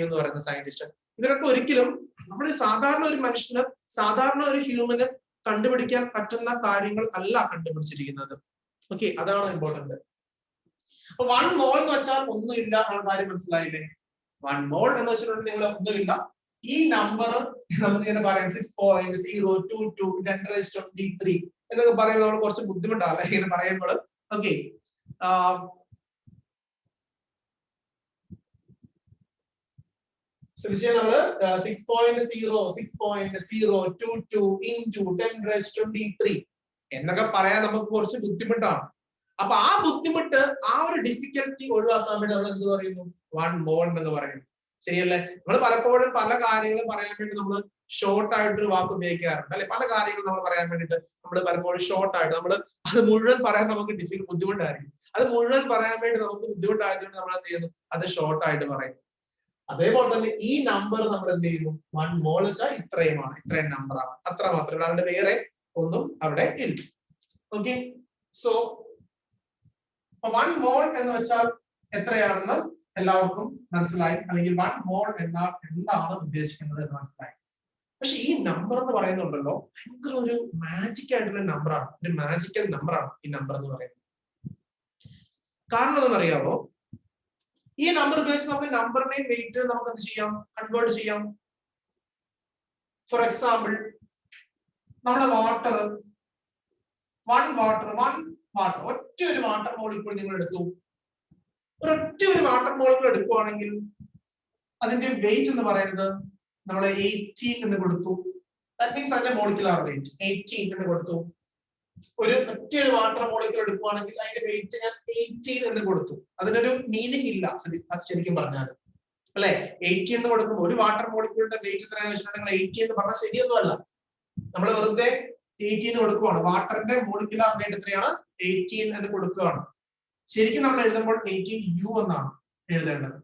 എന്ന് പറയുന്ന സയന്റിസ്റ്റ്. ഇവരൊക്കെ ഒരിക്കലും നമ്മൾ സാധാരണ ഒരു മനുഷ്യന്, സാധാരണ ഒരു ഹ്യൂമന് കണ്ടുപിടിക്കാൻ പറ്റുന്ന കാര്യങ്ങൾ അല്ല കണ്ടുപിടിച്ചിരിക്കുന്നത്. ഓക്കെ, അതാണ് ഇമ്പോർട്ടന്റ്. അപ്പൊ 1 മോൾ എന്ന് വെച്ചാൽ ഒന്നുമില്ല എന്ന കാര്യം മനസ്സിലായില്ലേ? 1 മോൾ എന്ന് വെച്ചിട്ടുണ്ടെങ്കിൽ നിങ്ങൾ ഒന്നുമില്ല, ഈ നമ്പർ നമുക്ക് ഇങ്ങനെ പറയാം 6.022 10⁻23 എന്നൊക്കെ പറയുമ്പോൾ നമ്മൾ കുറച്ച് ബുദ്ധിമുട്ടാണ് ഇങ്ങനെ പറയുമ്പോൾ. ഓക്കെ, നമ്മള് 6.022 into 10⁻23 എന്നൊക്കെ പറയാൻ നമുക്ക് കുറച്ച് ബുദ്ധിമുട്ടാണ്. അപ്പൊ ആ ബുദ്ധിമുട്ട്, ആ ഒരു ഡിഫിക്കൽറ്റി ഒഴിവാക്കാൻ വേണ്ടി നമ്മൾ എന്ത് പറയുന്നു? 1 മോൾ എന്ന് പറയുന്നു. ശരിയല്ലേ? നമ്മൾ പലപ്പോഴും പല കാര്യങ്ങളും പറയാൻ വേണ്ടി നമ്മൾ ഷോർട്ട് ആയിട്ടൊരു വാക്ക് ഉപയോഗിക്കാറുണ്ട് അല്ലെ? പല കാര്യങ്ങളും നമ്മൾ പറയാൻ വേണ്ടിയിട്ട് നമ്മൾ പലപ്പോഴും ഷോർട്ട് ആയിട്ട്, നമ്മൾ അത് മുഴുവൻ പറയാൻ നമുക്ക് ബുദ്ധിമുട്ടായിരിക്കും. അത് മുഴുവൻ പറയാൻ വേണ്ടി നമുക്ക് ബുദ്ധിമുട്ടായതുകൊണ്ട് നമ്മൾ എന്ത് ചെയ്യുന്നു? അത് ഷോർട്ട് ആയിട്ട് പറയുന്നു. അതേപോലെ തന്നെ ഈ നമ്പർ നമ്മൾ എന്ത് ചെയ്യുന്നു? 1 മോൾ വെച്ചാൽ ഇത്രയുമാണ്, ഇത്രയും നമ്പറാണ്, അത്ര മാത്രമേ. അതുകൊണ്ട് വേറെ ഒന്നും അവിടെ ഇല്ല. ഓക്കെ, സോ 1 മോൾ എന്ന് വെച്ചാൽ എത്രയാണെന്ന് എല്ലാവർക്കും മനസ്സിലായി, അല്ലെങ്കിൽ 1 മോൾ എന്നാൽ എന്താണ് ഉദ്ദേശിക്കുന്നത് എന്ന് മനസ്സിലായി. പക്ഷെ ഈ നമ്പർ എന്ന് പറയുന്നുണ്ടല്ലോ, ഭയങ്കര ഒരു മാജിക് ആയിട്ടുള്ള നമ്പറാണ്, ഒരു മാജിക്കൽ നമ്പറാണ് ഈ നമ്പർ എന്ന് പറയുന്നത്. കാരണം എന്താണെന്നറിയാമോ? ഈ നമ്പർ ഉപയോഗിച്ച് നമുക്ക് നമ്പറിനെയും വെയിറ്റ് നമുക്ക് എന്ത് ചെയ്യാം? കൺവേർട്ട് ചെയ്യാം. ഫോർ എക്സാമ്പിൾ, നമ്മുടെ വാട്ടർ, ഒറ്റ ഒരു വാട്ടർ മോളിക്യൂൾ നിങ്ങൾ എടുത്തു. ഒരൊറ്റ ഒരു വാട്ടർ മോളിക്യൂൾ എടുക്കുവാണെങ്കിൽ അതിന്റെ വെയിറ്റ് എന്ന് പറയുന്നത് നമ്മൾ 18 എന്ന് കൊടുത്തു. ദാറ്റ് മീൻസ് അതിന്റെ മോളിക്കുലാർ വെയിറ്റ് 18 എന്ന് കൊടുത്തു. ഒരു ഒറ്റ ഒരു വാട്ടർ മോളിക്യൂൾ എടുക്കുവാണെങ്കിൽ അതിന്റെ വെയിറ്റ് ഞാൻ 18 എന്ന് കൊടുത്തു. അതിനൊരു മീനിങ് ഇല്ല ശരിക്കും പറഞ്ഞാൽ, അല്ലെ? 80 എന്ന് കൊടുക്കുമ്പോൾ ഒരു വാട്ടർ മോളിക്യൂളിന്റെ വെയിറ്റ് എത്രയാണെന്ന് വെച്ചിട്ടുണ്ടെങ്കിൽ 80 എന്ന് പറഞ്ഞാൽ ശരിയൊന്നും അല്ല. നമ്മൾ വെറുതെ 80 എന്ന് കൊടുക്കുകയാണ്. വാട്ടറിന്റെ മോളിക്കുലാർ വെയിറ്റ് എത്രയാണ്? 18 എന്ന് കൊടുക്കുകയാണ്. ശരിക്കും നമ്മൾ എഴുതുമ്പോൾ 18U എന്നാണ് എഴുതേണ്ടത്.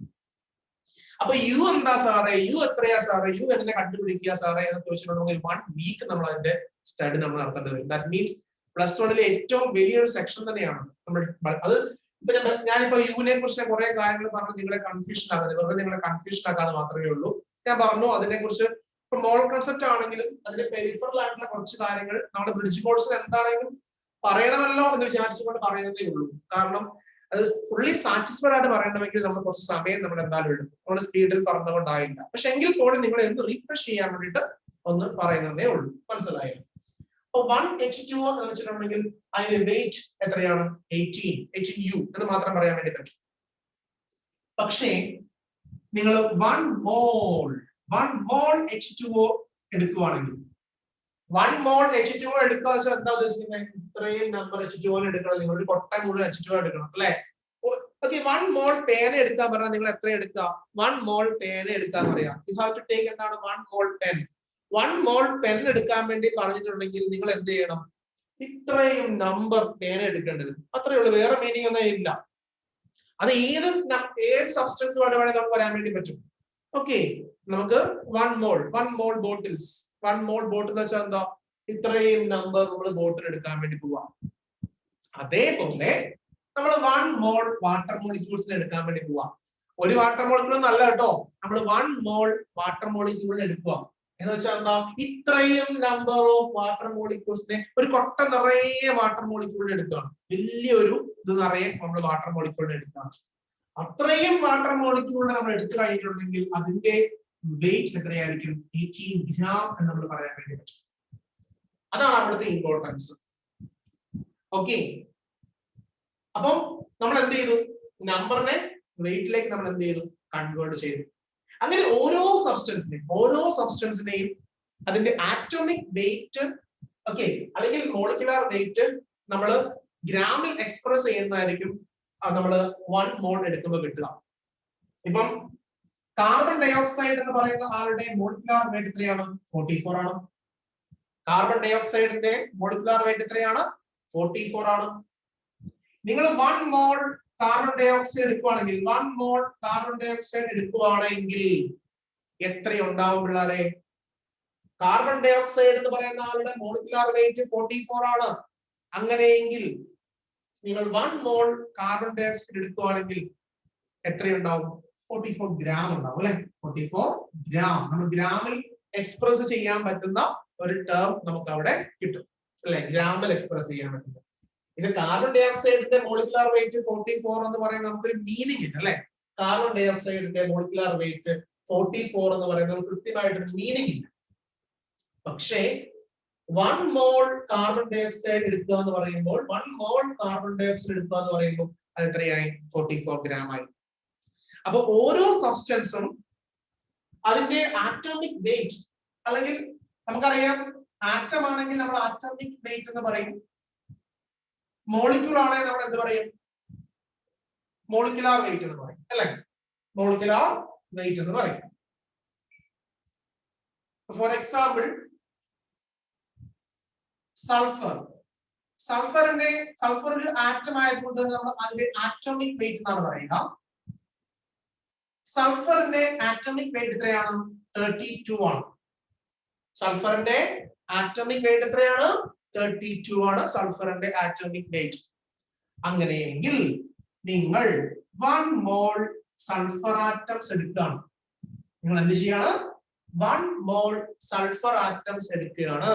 അപ്പൊ യു എന്താ സാറേ? യു എത്രയാ സാറേ? യു എങ്ങനെ കണ്ടുപിടിക്കുക സാറേ എന്ന് ചോദിച്ചിട്ടുണ്ടെങ്കിൽ 1 വീക്ക് നമ്മൾ അതിന്റെ സ്റ്റഡി നമ്മൾ നടത്തേണ്ടി വരും. ദാറ്റ് മീൻസ് +1 ഏറ്റവും വലിയൊരു സെക്ഷൻ തന്നെയാണ് നമ്മൾ അത്. ഇപ്പൊ ഞാനിപ്പോ യുവിനെ കുറിച്ച് കുറെ കാര്യങ്ങൾ പറഞ്ഞു, നിങ്ങളെ കൺഫ്യൂഷൻ ആകാതെ, വെറുതെ നിങ്ങളെ കൺഫ്യൂഷൻ ആക്കാതെ മാത്രമേ ഉള്ളൂ. ഞാൻ പറഞ്ഞു അതിനെ കുറിച്ച്. ഇപ്പൊ മോൾ കൺസെപ്റ്റ് ആണെങ്കിലും അതിന്റെ പെരിഫറൽ ആയിട്ടുള്ള കുറച്ച് കാര്യങ്ങൾ നമ്മുടെ ബ്രിഡ്ജ് കോഴ്സിൽ എന്താണെങ്കിലും പറയണമല്ലോ എന്ന് വിചാരിച്ചുകൊണ്ട് പറയുന്നതേ ഉള്ളൂ. കാരണം അത് ഫുള്ളി സാറ്റിസ്ഫൈഡ് ആയിട്ട് പറയണമെങ്കിൽ നമ്മൾ കുറച്ച് സമയം നമ്മൾ എന്തായാലും എടുക്കും. നമ്മൾ സ്പീഡിൽ പറഞ്ഞുകൊണ്ടായില്ല. പക്ഷെ എങ്കിൽ പോലും നിങ്ങളെ ഒന്ന് റീഫ്രഷ് ചെയ്യാൻ വേണ്ടിയിട്ട് ഒന്ന് പറയുന്നതേ ഉള്ളൂ. മനസ്സിലായോ? അപ്പൊ 1H2O എന്ന് വെച്ചിട്ടുണ്ടെങ്കിൽ അതിന്റെ വെയിറ്റ് എത്രയാണ്? 18U എന്ന് മാത്രം പറയാൻ വേണ്ടി പറ്റും. പക്ഷേ നിങ്ങൾ 1 മോൾ H2O എടുക്കുവാണെങ്കിൽ, 1 മോൾ H2O എടുക്കുക വെച്ചാൽ എന്താ ഉദ്ദേശിക്കുന്നത്? ഇത്രയും നമ്പർ H2O എടുക്കണം. നിങ്ങൾ ഒരു കൊട്ട മുഴുവൻ H2O എടുക്കണം, അല്ലെ? ഓക്കെ, 1 മോൾ പേന എടുക്കാൻ പറഞ്ഞാൽ നിങ്ങൾ എത്ര എടുക്കുക? 1 മോൾ പേന എടുക്കാൻ പറയാം. യു ഹാവ് ടു ടേക്ക് എന്താണ്? 1 മോൾ പെൻ. 1 മോൾ പെൻ എടുക്കാൻ വേണ്ടി പറഞ്ഞിട്ടുണ്ടെങ്കിൽ നിങ്ങൾ എന്ത് ചെയ്യണം? ഇത്രയും നമ്പർ പേന എടുക്കേണ്ടത്. അത്രയേ ഉള്ളൂ, വേറെ മീനിങ് ഒന്നും ഇല്ല. അത് ഏത് സബ്സ്റ്റൻസ് വേണമെങ്കിൽ നമുക്ക് പറയാൻ വേണ്ടി പറ്റും. ഓക്കെ, നമുക്ക് 1 മോൾ ബോട്ടിൽസ്. 1 മോൾ ബോട്ടിൽ വെച്ചാൽ എന്താ? ഇത്രയും നമ്പർ നമ്മൾ ബോട്ടിൽ എടുക്കാൻ വേണ്ടി പോവാം. അതേപോലെ നമ്മൾ 1 മോൾ വാട്ടർ മോളിക്യൂൾസിന് എടുക്കാൻ വേണ്ടി പോവാം. ഒരു വാട്ടർ മോളിക്യൂൾ നല്ല കേട്ടോ, നമ്മൾ 1 മോൾ വാട്ടർ മോളിക്യൂളിന് എടുക്കുക എന്ന് വെച്ചാൽ എന്താ? ഇത്രയും നമ്പർ ഓഫ് വാട്ടർ മോളിക്യൂൾസിനെ, ഒരു കൊട്ട നിറയെ വാട്ടർ മോളിക്യൂളിന് എടുക്കുകയാണ്. വലിയൊരു ഇത് നിറയെ നമ്മൾ വാട്ടർ മോളിക്യൂളിന് എടുക്കുകയാണ്. അത്രയും വാട്ടർ മോളിക്യൂളിനെ നമ്മൾ എടുത്തു കഴിഞ്ഞിട്ടുണ്ടെങ്കിൽ അതിന്റെ വെയിറ്റ് എത്രയായിരിക്കും? 18 ഗ്രാം എന്ന് നമ്മൾ പറയാൻ വേണ്ടി പറ്റും. അതാണ് അവിടുത്തെ ഇമ്പോർട്ടൻസ്. ഓക്കെ, അപ്പം നമ്മൾ എന്ത് ചെയ്തു? നമ്പറിനെ വെയിറ്റിലേക്ക് നമ്മൾ എന്ത് ചെയ്തു? കൺവേർട്ട് ചെയ്തു. അങ്ങനെ ഓരോ സബ്സ്റ്റൻസിനെയും അതിന്റെ ആറ്റോമിക് വെയിറ്റ്, ഓക്കെ, അല്ലെങ്കിൽ മോളിക്കുലാർ വെയിറ്റ് നമ്മൾ ഗ്രാമിൽ എക്സ്പ്രസ് ചെയ്യുന്നതായിരിക്കും നമ്മൾ 1 മോൾ എടുക്കുമ്പോൾ കിട്ടുക. ഇപ്പം കാർബൺ ഡയോക്സൈഡ് എന്ന് പറയുന്ന ആളുടെ മോളിക്കുലാർ വെയിറ്റ് എത്രയാണ്? 44 ആണ്. കാർബൺ ഡയോക്സൈഡിന്റെ മോളിക്കുലാർ വെയിറ്റ് എത്രയാണ്? 44 ആണ്. നിങ്ങൾ 1 മോൾ കാർബൺ ഡൈ ഓക്സൈഡ് എടുക്കുവാണെങ്കിൽ 1 മോൾ കാർബൺ ഡൈ ഓക്സൈഡ് എടുക്കുവാണെങ്കിൽ എത്രയുണ്ടാവും പിള്ളേരെ? കാർബൺ ഡൈ ഓക്സൈഡ് എന്ന് പറയുന്ന ആളുടെ മോളിക്കുലാർ വെയിറ്റ് 44 ആണ്. അങ്ങനെയെങ്കിൽ നിങ്ങൾ 1 മോൾ കാർബൺ ഡൈ ഓക്സൈഡ് എടുക്കുവാണെങ്കിൽ എത്രയുണ്ടാവും? 44 ഗ്രാം ഉണ്ടാവും അല്ലെ? 44 ഗ്രാം. നമ്മൾ ഗ്രാമിൽ എക്സ്പ്രസ് ചെയ്യാൻ പറ്റുന്ന ഒരു ടേം നമുക്ക് അവിടെ കിട്ടും അല്ലെ? ഗ്രാമിൽ എക്സ്പ്രസ് ചെയ്യാൻ പറ്റുന്ന. ഇത് കാർബൺ ഡൈ ഓക്സൈഡിന്റെ മോളിക്കുലാർ വെയിറ്റ് 44 എന്ന് പറയുന്നത് നമുക്കൊരു മീനിങ് ഇല്ല അല്ലെ? കാർബൺ ഡൈ ഓക്സൈഡിന്റെ മോളിക്കുലാർ വെയിറ്റ് 44 എന്ന് പറയുന്നത് കൃത്യമായിട്ടൊരു മീനിങ് ഇല്ല. പക്ഷേ 1 മോൾ കാർബൺ ഡൈ ഓക്സൈഡ് എടുക്കുക എന്ന് പറയുമ്പോൾ 1 മോൾ കാർബൺ ഡൈ ഓക്സൈഡ് എടുക്കുക എന്ന് പറയുമ്പോൾ അത് എത്രയായി? 44 ഗ്രാം ആയി. അപ്പൊ ഓരോ സബ്സ്റ്റൻസും അതിന്റെ ആറ്റോമിക് വെയിറ്റ്, അല്ലെങ്കിൽ നമുക്കറിയാം ആറ്റം ആണെങ്കിൽ നമ്മൾ ആറ്റോമിക് വെയിറ്റ് എന്ന് പറയും. മോളിക്യൂൾ ആണെങ്കിൽ നമ്മൾ എന്ത് പറയും? മോളിക്കുലാർ വെയിറ്റ് എന്ന് പറയും അല്ലെ? മോളിക്കുലാർ വെയിറ്റ് എന്ന് പറയും. For example sulphur. സൾഫർ ഒരു ആറ്റം ആയതുകൊണ്ട് നമ്മൾ അതിന്റെ ആറ്റോമിക് വെയിറ്റ് എന്നാണ് പറയുക. സൾഫറിന്റെ ആറ്റോമിക് വെയിറ്റ് എത്രയാണ്? 32 ആണ്. സൾഫറിന്റെ ആറ്റോമിക് വെയിറ്റ് എത്രയാണ്? 32 ആണ് സൾഫറിന്റെ ആറ്റോമിക് വെയിറ്റ്. അങ്ങനെയെങ്കിൽ നിങ്ങൾ 1 മോൾ സൾഫർ ആറ്റംസ് എടുക്കുകയാണ്. നിങ്ങൾ എന്ത് ചെയ്യാണ്? 1 മോൾ സൾഫർ ആറ്റംസ് എടുക്കുകയാണ്.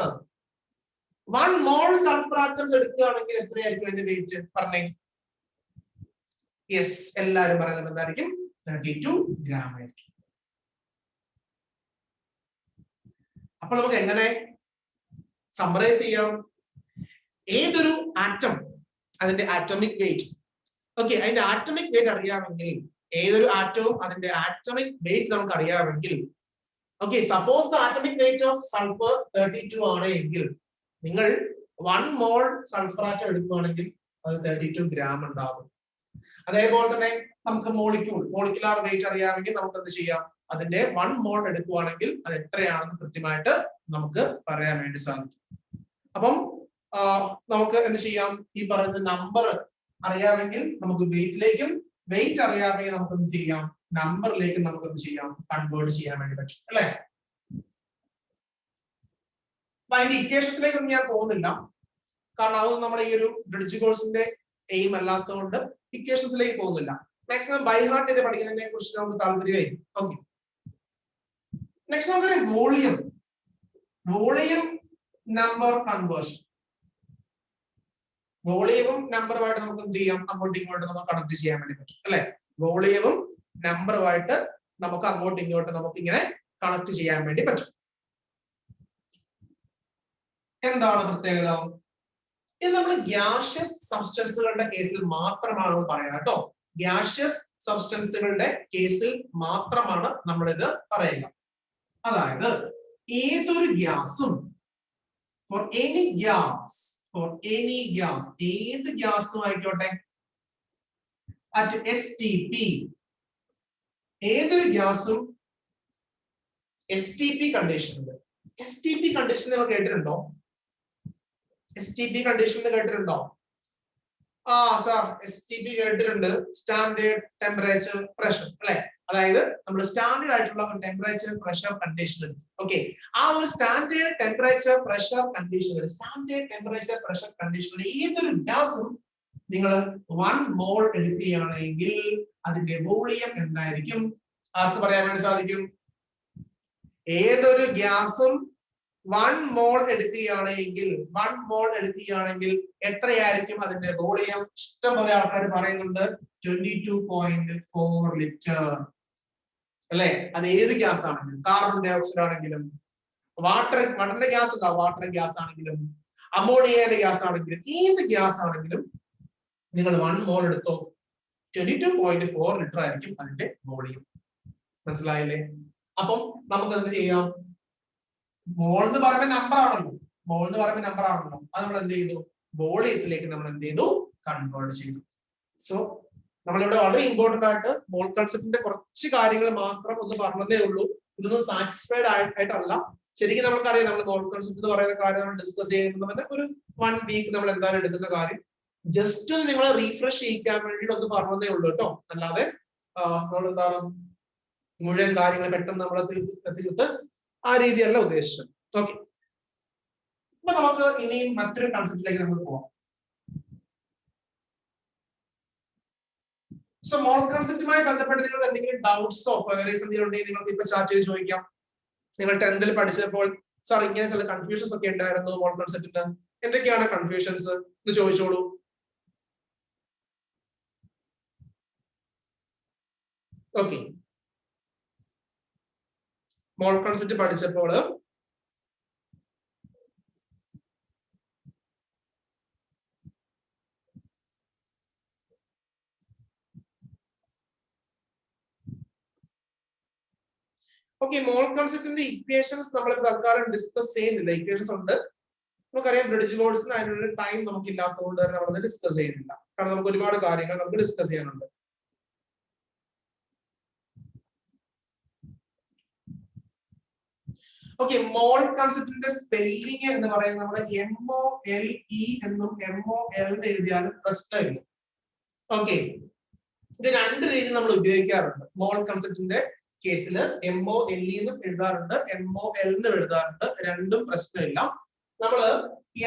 1 മോൾ സൾഫർ ആറ്റംസ് എടുക്കുകയാണെങ്കിൽ എത്രയായിരിക്കും അതിന്റെ വെയിറ്റ്? പറഞ്ഞേ. യെസ്, എല്ലാവരും പറയുന്നത് എന്തായിരിക്കും? 32 ഗ്രാം ആയിരിക്കും. അപ്പോൾ നമുക്ക് എങ്ങനെ സമ്മറൈസ് ചെയ്യാം? ഏതൊരു ആറ്റം അതിന്റെ ആറ്റോമിക് വെയിറ്റ്, ഓക്കെ, അതിന്റെ ആറ്റോമിക് വെയിറ്റ് അറിയാമെങ്കിൽ, ഏതൊരു ആറ്റവും അതിന്റെ ആറ്റോമിക് വെയിറ്റ് നമുക്ക് അറിയാമെങ്കിൽ, okay, suppose the atomic weight of sulphur 32 ആണ് എങ്കിൽ നിങ്ങൾ 1 മോൾ സൾഫർ ആറ്റം എടുക്കുകയാണെങ്കിൽ അത് 32 ഗ്രാം ഉണ്ടാകും. അതേപോലെ തന്നെ നമുക്ക് മോളിക്കുലാർ വെയിറ്റ് അറിയാമെങ്കിൽ നമുക്ക് എന്ത് ചെയ്യാം? അതിന്റെ 1 മോൾ എടുക്കുകയാണെങ്കിൽ അത് എത്രയാണെന്ന് കൃത്യമായിട്ട് നമുക്ക് പറയാൻ വേണ്ടി സാധിക്കും. അപ്പം നമുക്ക് എന്ത് ചെയ്യാം? ഈ പറയുന്ന നമ്പർ അറിയാമെങ്കിൽ നമുക്ക് വെയിറ്റിലേക്കും, വെയിറ്റ് അറിയാമെങ്കിൽ നമുക്ക് എന്ത് ചെയ്യാം? നമ്പറിലേക്കും നമുക്ക് എന്ത് ചെയ്യാം? കൺവേർട്ട് ചെയ്യാൻ വേണ്ടി പറ്റും അല്ലെ? അപ്പൊ അതിന്റെ ഇക്വേഷൻസിലേക്കൊന്നും ഞാൻ പോകുന്നില്ല, കാരണം അതൊന്നും നമ്മുടെ ഈ ഒരു ബ്രിഡ്ജ് കോഴ്സിന്റെ എയിം അല്ലാത്തതുകൊണ്ട് ഇക്വേഷൻസിലേക്ക് പോകുന്നില്ല. മാക്സിമം ബൈ ഹാർട്ട് ചെയ്ത് പഠിക്കുന്നതിനെ കുറിച്ച് നമുക്ക് താല്പര്യമായിരിക്കും. ഓക്കെ, നെക്സ്റ്റ് നമുക്കറിയാം വോളിയം നമ്പർ കൺവേർഷൻ. വോളിയവും നമ്പറുമായിട്ട് നമുക്ക് എന്ത് ചെയ്യാം? അങ്ങോട്ടും ഇങ്ങോട്ടും നമുക്ക് കണക്ട് ചെയ്യാൻ വേണ്ടി പറ്റും അല്ലെ? വോളിയവും നമ്പറുമായിട്ട് നമുക്ക് അങ്ങോട്ടും ഇങ്ങോട്ടും നമുക്ക് ഇങ്ങനെ കണക്ട് ചെയ്യാൻ വേണ്ടി പറ്റും. എന്താണ് പ്രത്യേകത? ഇത് നമ്മൾ ഗ്യാഷ്യസ് സബ്സ്റ്റൻസുകളുടെ കേസിൽ മാത്രമാണ് പറയുക കേട്ടോ. ഗ്യാഷ്യസ് സബ്സ്റ്റൻസുകളുടെ കേസിൽ മാത്രമാണ് നമ്മളിത് പറയുക. അതായത് ഏതൊരു ഗ്യാസും, ഫോർ എനി ഗ്യാസ്, ഏത് ഗ്യാസും ആയിക്കോട്ടെ, അറ്റ് STP, ഏതൊരു ഗ്യാസും STP കണ്ടീഷനിൽ, STP കണ്ടീഷൻ നിങ്ങൾ കേട്ടിട്ടുണ്ടോ? STP കണ്ടീഷൻ കേട്ടിട്ടുണ്ടോ? സാർ STP കേട്ടിട്ടുണ്ട്. സ്റ്റാൻഡേർഡ് ടെമ്പറേച്ചർ പ്രഷർ അല്ലെ? അതായത് നമ്മൾ സ്റ്റാൻഡേർഡ് ആയിട്ടുള്ള ഒരു ടെമ്പറേച്ചർ പ്രഷർ കണ്ടീഷൻ എടുത്തു. ഓക്കെ, ആ ഒരു സ്റ്റാൻഡേർഡ് ടെമ്പറേച്ചർ പ്രഷർ കണ്ടീഷനിൽ ഏതൊരു ഗ്യാസും നിങ്ങൾ 1 മോൾ എടുക്കുകയാണെങ്കിൽ അതിന്റെ വോളിയം എന്തായിരിക്കും? ആർക്ക് പറയാൻ വേണ്ടി സാധിക്കും? ഏതൊരു ഗ്യാസും 1 മോൾ എടുക്കുകയാണെങ്കിൽ എത്രയായിരിക്കും അതിന്റെ വോളിയം? ഇഷ്ടംപോലെ ആൾക്കാർ പറയുന്നുണ്ട് 22.4 ലിറ്റർ അല്ലെ? അത് ഏത് ഗ്യാസ് ആണെങ്കിലും, കാർബൺ ഡൈ ഓക്സൈഡ് ആണെങ്കിലും, വാട്ടറിന്റെ ഗ്യാസ് ഉണ്ടാവും, വാട്ടർ ഗ്യാസ് ആണെങ്കിലും, അമോണിയയുടെ ഗ്യാസ് ആണെങ്കിലും, ഏത് ഗ്യാസ് ആണെങ്കിലും നിങ്ങൾ 1 മോൾ എടുത്തോ, 22.4 ലിറ്റർ ആയിരിക്കും അതിന്റെ വോളിയം. മനസ്സിലായില്ലേ? അപ്പം നമുക്ക് എന്ത് ചെയ്യാം? മോൾ എന്ന് പറയുന്ന നമ്പർ ആണല്ലോ, അത് നമ്മൾ എന്ത് ചെയ്തു? വോളിയത്തിലേക്ക് നമ്മൾ എന്ത് ചെയ്തു? കൺവേർട്ട് ചെയ്തു. സോ നമ്മളിവിടെ വളരെ ഇമ്പോർട്ടന്റ് ആയിട്ട് മോൾ കൺസെപ്റ്റിന്റെ കുറച്ച് കാര്യങ്ങൾ മാത്രം ഒന്ന് പറഞ്ഞതേ ഉള്ളൂ. ഇതൊന്നും സാറ്റിസ്ഫൈഡ് ആയിട്ടല്ല. ശരിക്കും നമുക്കറിയാം, നമ്മൾ മോൾ കൺസെപ്റ്റ് എന്ന് പറയുന്ന കാര്യം നമ്മൾ ഡിസ്കസ് ചെയ്യുന്നത് ഒരു 1 വീക്ക് നമ്മൾ എന്തായാലും എടുക്കുന്ന കാര്യം. ജസ്റ്റ് നിങ്ങളെ റീഫ്രഷ് ചെയ്യിക്കാൻ വേണ്ടിയിട്ട് ഒന്ന് പറഞ്ഞതേ ഉള്ളൂ കേട്ടോ. അല്ലാതെ നമ്മളെന്താണ് മുഴുവൻ കാര്യങ്ങൾ പെട്ടെന്ന് നമ്മളെ തീർത്ത് ആ രീതിയല്ല ഉദ്ദേശിച്ചത്. ഓക്കെ, അപ്പൊ നമുക്ക് ഇനിയും മറ്റൊരു കൺസെപ്റ്റിലേക്ക് നമുക്ക് പോവാം. സോ മോൾ കൺസെപ്റ്റുമായി ബന്ധപ്പെട്ട് നിങ്ങൾ എന്തെങ്കിലും ഡൗട്ട്സോ ക്വയറീസ് എന്തെങ്കിലും ഉണ്ടെങ്കിൽ നിങ്ങൾക്ക് ഇപ്പൊ ചാറ്റ് ചെയ്ത് ചോദിക്കാം. നിങ്ങൾ 10th പഠിച്ചപ്പോൾ സാർ ഇങ്ങനെ ചില കൺഫ്യൂഷൻസ് ഒക്കെ ഉണ്ടായിരുന്നു മോൾ കൺസെപ്റ്റിന്, എന്തൊക്കെയാണ് കൺഫ്യൂഷൻസ് എന്ന് ചോദിച്ചോളൂ. ഓക്കെ, മോൾ കൺസെപ്റ്റ് പഠിച്ചപ്പോൾ ഓക്കെ, മോൾ കൺസെപ്റ്റിന്റെ ഇക്വേഷൻസ് നമ്മൾ തൽക്കാലം ഡിസ്കസ് ചെയ്യുന്നില്ല. ഇക്വേഷൻസ് ഉണ്ട്, നമുക്കറിയാം ബ്രിഡ്ജ് കോഴ്സിന് അതിനുള്ള ടൈം നമുക്ക് ഇല്ലാത്തതുകൊണ്ട് തന്നെ നമ്മൾ ഡിസ്കസ് ചെയ്യുന്നില്ല. കാരണം നമുക്ക് ഒരുപാട് കാര്യങ്ങൾ നമുക്ക് ഡിസ്കസ് ചെയ്യാനുണ്ട്. ഓക്കെ, മോൾ കൺസെപ്റ്റിന്റെ സ്പെല്ലിംഗ് എന്ന് പറയുന്നത് നമ്മൾ MOLE എന്നും MOL എന്ന് എഴുതിയാലും പ്രശ്നമില്ല. ഓക്കെ, ഇത് രണ്ട് രീതിയിൽ നമ്മൾ ഉപയോഗിക്കാറുണ്ട്. മോൾ കൺസെപ്റ്റിന്റെ കേസിൽ MOLE എന്നും എഴുതാറുണ്ട്, MOL എന്നും എഴുതാറുണ്ട്, രണ്ടും പ്രശ്നമില്ല. നമ്മള്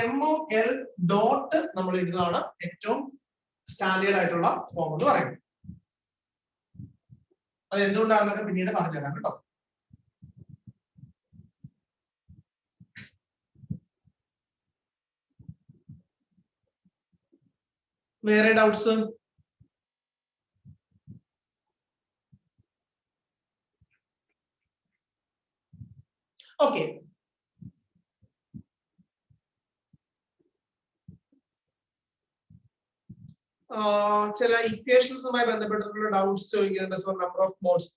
MOL ഡോട്ട് നമ്മൾ എഴുതുന്നതാണ് ഏറ്റവും സ്റ്റാൻഡേർഡ് ആയിട്ടുള്ള ഫോം എന്ന് പറയുന്നത്. അത് എന്തുകൊണ്ടാണെന്നൊക്കെ പിന്നീട് പറഞ്ഞുതരാം കേട്ടോ. വേറെ ഡൗട്ട്സ്? ഓക്കെ, ചില ഇക്വേഷൻസുമായി ബന്ധപ്പെട്ടിട്ടുള്ള ഡൗട്ട്സ് ചോദിക്കുന്നുണ്ട്. നമ്പർ ഓഫ് മോൾസ്,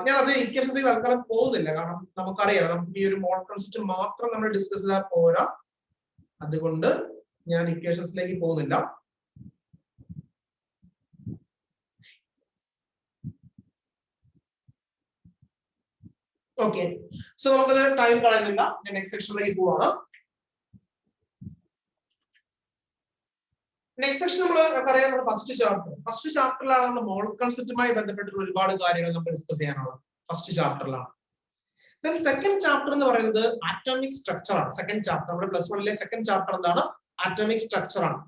ഞാൻ അത് ഇക്വേഷൻസിലേക്ക് തൽക്കാലം പോകുന്നില്ല. കാരണം നമുക്കറിയാം നമുക്ക് ഈ ഒരു മോൾ കൺസെപ്റ്റ് മാത്രം നമ്മൾ ഡിസ്കസ് ചെയ്താൽ പോരാ. അതുകൊണ്ട് ഞാൻ ഇക്വേഷൻസിലേക്ക് പോകുന്നില്ല. ഓക്കെ, സോ നമുക്കത് ടൈം കളയുന്നില്ല. ഞാൻ നെക്സ്റ്റ് സെക്ഷനിലേക്ക് പോവാണ്. നെക്സ്റ്റ് സെക്ഷൻ നമ്മൾ പറയാം ഫസ്റ്റ് ചാപ്റ്റർ. ഫസ്റ്റ് ചാപ്റ്ററിലാണ് നമ്മൾ മോൾ കൺസെപ്റ്റുമായി ബന്ധപ്പെട്ടിട്ടുള്ള ഒരുപാട് കാര്യങ്ങൾ നമുക്ക് ഡിസ്കസ് ചെയ്യാനുള്ളത്. ഫസ്റ്റ് ചാപ്റ്ററിലാണ്. ദെൻ സെക്കൻഡ് ചാപ്റ്റർ എന്ന് പറയുന്നത് ആറ്റോമിക് സ്ട്രക്ചർ ആണ്. സെക്കൻഡ് ചാപ്റ്റർ നമ്മുടെ +1 സെക്കൻഡ് ചാപ്റ്റർ എന്താണ്? ആറ്റോമിക് സ്ട്രക്ചർ ആണ്.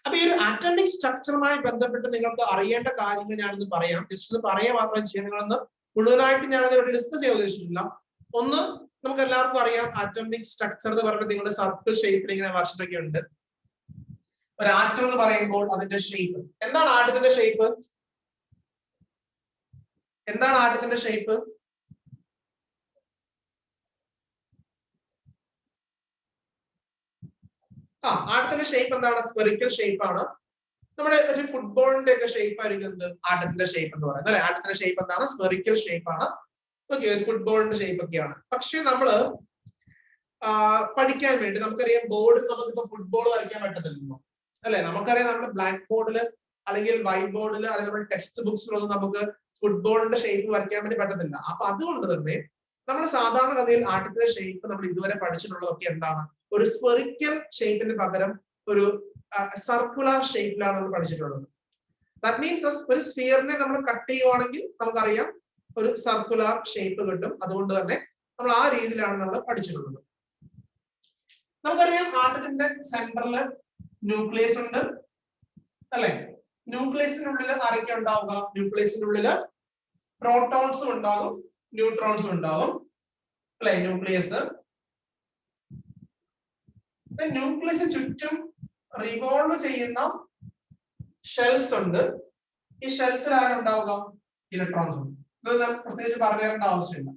അപ്പൊ ഈ ഒരു ആറ്റോമിക് സ്ട്രക്ചറുമായി ബന്ധപ്പെട്ട് നിങ്ങൾക്ക് അറിയേണ്ട കാര്യങ്ങൾ ഞാനൊന്ന് പറയാം. ജസ്റ്റ് ഒന്ന് പറയാൻ മാത്രം ചെയ്യാം. നിങ്ങളൊന്ന് മുഴുവനായിട്ട് ഞാനത് ഇവിടെ ഡിസ്കസ് ചെയ്യാൻ ഉദ്ദേശിച്ചിട്ടില്ല. ഒന്ന്, നമുക്ക് എല്ലാവർക്കും അറിയാം ആറ്റോമിക് സ്ട്രക്ചർ എന്ന് പറഞ്ഞിട്ട് നിങ്ങളുടെ സർക്കിൾ ഷേപ്പിൽ ഇങ്ങനെ വരച്ചിട്ടൊക്കെ ഉണ്ട്. ഒരു ആറ്റം എന്ന് പറയുമ്പോൾ അതിന്റെ ഷേപ്പ് എന്താണ്? ആറ്റത്തിന്റെ ഷേപ്പ് എന്താണ്? ആറ്റത്തിന്റെ ഷേപ്പ് ആറ്റത്തിന്റെ ഷേപ്പ് എന്താണ്? സ്ഫെറിക്കൽ ഷേപ്പ് ആണ്. നമ്മുടെ ഒരു ഫുട്ബോളിന്റെ ഒക്കെ ഷേപ്പ് ആയിരിക്കും എന്ത്? ആറ്റത്തിന്റെ ഷേപ്പ് എന്ന് പറയുന്നത് അല്ലെ. ആറ്റത്തിന്റെ ഷേപ്പ് എന്താണ്? സ്ഫെറിക്കൽ ഷേപ്പ് ആണ്. ഓക്കെ, ഒരു ഫുട്ബോളിന്റെ ഷേപ്പ് ഒക്കെയാണ്. പക്ഷെ നമ്മള് പഠിക്കാൻ വേണ്ടി നമുക്കറിയാം ബോർഡിൽ നമുക്കിപ്പോ ഫുട്ബോൾ വരയ്ക്കാൻ പറ്റത്തില്ലല്ലോ അല്ലെ. നമുക്കറിയാം നമ്മുടെ ബ്ലാക്ക് ബോർഡിൽ അല്ലെങ്കിൽ വൈറ്റ് ബോർഡിൽ അല്ലെങ്കിൽ നമ്മുടെ ടെക്സ്റ്റ് ബുക്സിലൊന്നും നമുക്ക് ഫുട്ബോളിന്റെ ഷേപ്പ് വരയ്ക്കാൻ വേണ്ടി പറ്റത്തില്ല. അപ്പൊ അതുകൊണ്ട് തന്നെ നമ്മൾ സാധാരണഗതിയിൽ ആറ്റത്തിന്റെ ഷേപ്പ് നമ്മൾ ഇതുവരെ പഠിച്ചിട്ടുള്ളതൊക്കെ എന്താണ്? ഒരു സ്ഫെറിക്കൽ ഷേപ്പിന് പകരം ഒരു സർക്കുലർ ഷേപ്പിലാണ് നമ്മൾ പഠിച്ചിട്ടുള്ളത്. ദാറ്റ് മീൻസ് ഒരു സ്ഫിയറിനെ നമ്മൾ കട്ട് ചെയ്യുവാണെങ്കിൽ നമുക്കറിയാം ഒരു സർക്കുലർ ഷേപ്പ് കിട്ടും. അതുകൊണ്ട് തന്നെ നമ്മൾ ആ രീതിയിലാണ് നമ്മൾ പഠിച്ചിട്ടുള്ളത്. നമുക്കറിയാം ആറ്റത്തിന്റെ സെന്ററിൽ ന്യൂക്ലിയസ് ഉണ്ട് അല്ലെ. ന്യൂക്ലിയസിന്റെ ഉള്ളിൽ ആരൊക്കെ ഉണ്ടാവുക? ന്യൂക്ലിയസിന്റെ ഉള്ളിൽ പ്രോട്ടോൺസും ഉണ്ടാകും ന്യൂട്രോൺസും ഉണ്ടാകും അല്ലെ. ന്യൂക്ലിയസ്, ന്യൂക്ലിയസ് ചുറ്റും റിവോൾവ് ചെയ്യുന്ന ഷെൽസ് ഉണ്ട്. ഈ ഷെൽസിൽ ആരുണ്ടാവുക? ഇലക്ട്രോൺസ് ഉണ്ട്. ഇത് പ്രത്യേകിച്ച് പറഞ്ഞു തരേണ്ട ആവശ്യമില്ല.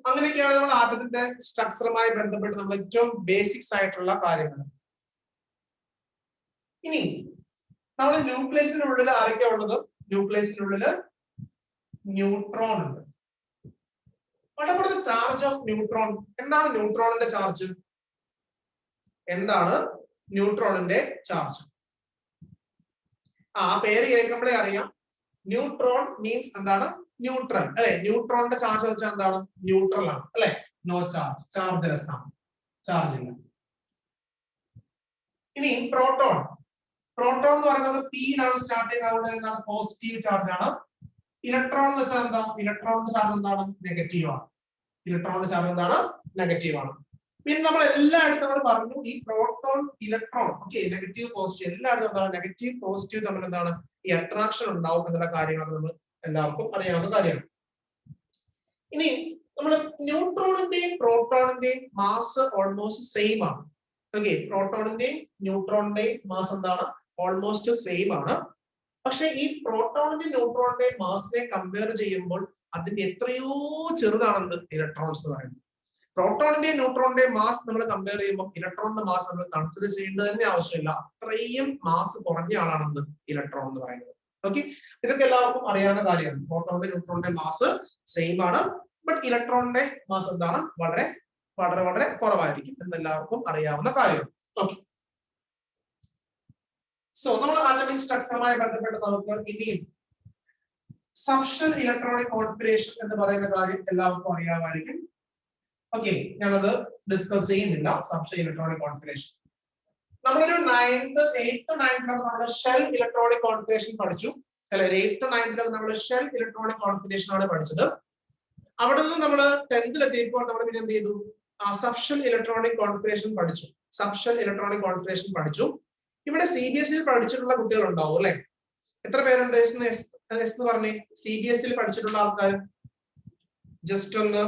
അങ്ങനെയൊക്കെയാണ് നമ്മൾ ആറ്റത്തിന്റെ സ്ട്രക്ചറുമായി ബന്ധപ്പെട്ട് നമ്മൾ ഏറ്റവും ബേസിക്സ് ആയിട്ടുള്ള കാര്യങ്ങൾ. ഇനി നമ്മൾ ന്യൂക്ലിയസിന്റെ ഉള്ളിൽ ആരൊക്കെയാ ഉള്ളത്? ന്യൂക്ലിയസിന്റെ ഉള്ളില് ന്യൂട്രോൺ ഉണ്ട്. What about the charge of neutron? എന്താണ് ന്യൂട്രോണിന്റെ ചാർജ്? എന്താണ് ന്യൂട്രോണിന്റെ ചാർജ്? ആ പേര് കേൾക്കുമ്പോഴേ അറിയാം. ന്യൂട്രോൺ മീൻസ് എന്താണ്? ന്യൂട്രൽ അല്ലെ. ന്യൂട്രോണിന്റെ ചാർജ് എന്ന് വെച്ചാൽ എന്താണ്? ന്യൂട്രൽ ആണ് അല്ലെ. നോ ചാർജ്, ചാർജ് ലെസ് ആണ്, ചാർജ് ഇല്ല. ഇനി പ്രോട്ടോൺ എന്ന് പറയുന്നത് പിയിലാണ് സ്റ്റാർട്ട് ചെയ്യുന്നത്, അതുകൊണ്ട് എന്താണ് പോസിറ്റീവ് ചാർജ് ആണ്. ഇലക്ട്രോൺ എന്ന് വെച്ചാൽ എന്താ, ഇലക്ട്രോണിന്റെ ചാർജ് എന്താണ്, നെഗറ്റീവ് ആണ്. ഇലക്ട്രോണിന്റെ ചാർജ് എന്താണ്, നെഗറ്റീവ് ആണ്. പിന്നെ നമ്മൾ എല്ലായിടത്തും നമ്മൾ പറഞ്ഞു ഈ proton electron okay negative positive എല്ലായിടത്തും എന്താണ് നെഗറ്റീവ് പോസിറ്റീവ് തമ്മിൽ എന്താണ് ഈ അട്രാക്ഷൻ ഉണ്ടാവും എന്നുള്ള കാര്യങ്ങളൊക്കെ നമ്മൾ എല്ലാവർക്കും അറിയാവുന്ന കാര്യമാണ്. ഇനി നമ്മൾ ന്യൂട്രോണിന്റെയും പ്രോട്ടോണിന്റെയും മാസ് ഓൾമോസ്റ്റ് സെയിം ആണ്. ഓക്കെ, പ്രോട്ടോണിന്റെയും ന്യൂട്രോണിന്റെയും മാസ് എന്താണ് ഓൾമോസ്റ്റ് സെയിം ആണ്. പക്ഷെ ഈ പ്രോട്ടോണിന്റെയും ന്യൂട്രോണിന്റെയും മാസിനെ കമ്പയർ ചെയ്യുമ്പോൾ അതിന്റെ എത്രയോ ചെറുതാണെന്ന് ഇലക്ട്രോൺസ് പറയുന്നത്. പ്രോട്ടോണിന്റെയും ന്യൂട്രോണിന്റെയും മാസ് നമ്മൾ കമ്പയർ ചെയ്യുമ്പോൾ ഇലക്ട്രോണിന്റെ മാസ് നമ്മൾ കൺസിഡർ ചെയ്യേണ്ടത് തന്നെ ആവശ്യമില്ല. അത്രയും മാസ് കുറഞ്ഞ ആളാണെന്ന് ഇലക്ട്രോൺ എന്ന് പറയുന്നത്. ഓക്കെ, ഇതൊക്കെ എല്ലാവർക്കും അറിയാവുന്ന കാര്യമാണ്. പ്രോട്ടോണിന്റെ ന്യൂട്രോണിന്റെ മാസ് സെയിം ആണ്, ബട്ട് ഇലക്ട്രോണിന്റെ മാസ് എന്താണ് വളരെ വളരെ വളരെ കുറവായിരിക്കും എന്ന് എല്ലാവർക്കും അറിയാവുന്ന കാര്യമാണ്. ഓക്കെ, സോ നമ്മൾ ആറ്റമിക് സ്ട്രക്ചറുമായി ബന്ധപ്പെട്ട് നമുക്ക് ഇനിയും സബ്ഷൽ ഇലക്ട്രോണിക് കോൺഫിഗറേഷൻ എന്ന് പറയുന്ന കാര്യം എല്ലാവർക്കും അറിയാമായിരിക്കും. ഓക്കെ, ഞാനത് ഡിസ്കസ് ചെയ്യുന്നില്ല. സബ്ഷൽ ഇലക്ട്രോണിക് കോൺഫിഗറേഷൻ നമ്മളൊരു 9th 8th 9th നമ്മൾ ഷെൽ ഇലക്ട്രോണിക് കോൺഫിഗറേഷൻ പഠിച്ചു അല്ലെ. 8th 9th നമ്മൾ ഷെൽ ഇലക്ട്രോണിക് കോൺഫിഗറേഷൻ ആണ് പഠിച്ചത്. അവിടെ നിന്ന് നമ്മൾ 10th എത്തിയപ്പോൾ നമ്മൾ പിന്നെ എന്ത് ചെയ്തു, സബ്ഷൽ ഇലക്ട്രോണിക് കോൺഫിഗറേഷൻ പഠിച്ചു. സബ്ഷൽ ഇലക്ട്രോണിക് കോൺഫിഗറേഷൻ പഠിച്ചു. ഇവിടെ CBSE പഠിച്ചിട്ടുള്ള കുട്ടികൾ ഉണ്ടാവും അല്ലെ? എത്ര പേരുണ്ട് എന്ന് പറഞ്ഞേ? CBSE പഠിച്ചിട്ടുള്ള ആൾക്കാർ ജസ്റ്റ് ഒന്ന്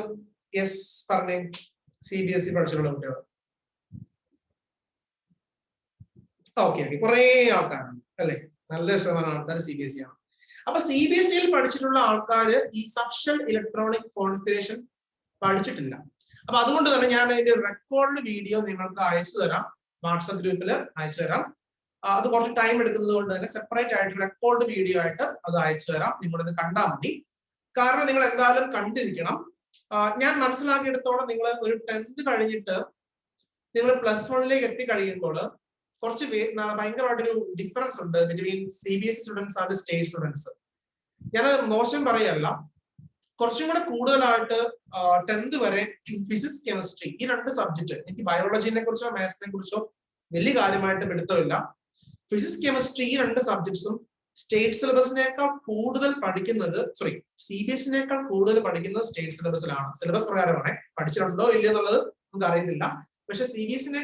യെസ് പറഞ്ഞേ. CBSE പഠിച്ചിട്ടുള്ള കുട്ടികൾ ഓക്കെ ഓക്കെ കുറെ ആൾക്കാരാണ് അല്ലെ? നല്ല ശതമാനം ആൾക്കാർ CBSE ആണ്. അപ്പൊ CBSE പഠിച്ചിട്ടുള്ള ആൾക്കാര് ഈ സബ്ഷൽ ഇലക്ട്രോണിക് കോൺഫിഗറേഷൻ പഠിച്ചിട്ടില്ല. അപ്പൊ അതുകൊണ്ട് തന്നെ ഞാൻ അതിന്റെ റെക്കോർഡ് വീഡിയോ നിങ്ങൾക്ക് അയച്ചു തരാം, വാട്സ്ആപ്പ് ഗ്രൂപ്പിൽ അയച്ചു തരാം. അത് കുറച്ച് ടൈം എടുക്കുന്നത് കൊണ്ട് തന്നെ സെപ്പറേറ്റ് ആയിട്ട് റെക്കോർഡ് വീഡിയോ ആയിട്ട് അത് അയച്ചു തരാം. നിങ്ങളിത് കണ്ടാൽ മതി. കാരണം നിങ്ങൾ എന്തായാലും കണ്ടിരിക്കണം. ഞാൻ മനസ്സിലാക്കിയെടുത്തോളം നിങ്ങൾ ഒരു 10th കഴിഞ്ഞിട്ട് നിങ്ങൾ +1 എത്തിക്കഴിയുമ്പോൾ കുറച്ച് ഭയങ്കരമായിട്ടൊരു ഡിഫറൻസ് ഉണ്ട് between CBSE students and state students. ഞാനത് മോശം പറയല്ല, കുറച്ചും കൂടെ കൂടുതലായിട്ട് 10th വരെ ഫിസിക്സ് കെമിസ്ട്രി ഈ 2 സബ്ജക്ട്, എനിക്ക് ബയോളജിനെ കുറിച്ചോ മാത്സിനെ കുറിച്ചോ വലിയ കാര്യമായിട്ട് പിടുത്തമില്ല. ഫിസിക്സ് കെമിസ്ട്രി ഈ 2 സബ്ജക്ട്സും സ്റ്റേറ്റ് സിലബസിനേക്കാൾ കൂടുതൽ പഠിക്കുന്നത് CBSE കൂടുതൽ പഠിക്കുന്നത് സ്റ്റേറ്റ് സിലബസിലാണ്. സിലബസ് പ്രകാരമാണ്, പഠിച്ചിട്ടുണ്ടോ ഇല്ലയോ എന്നുള്ളത് നമുക്ക് അറിയത്തില്ല. പക്ഷെ CBSE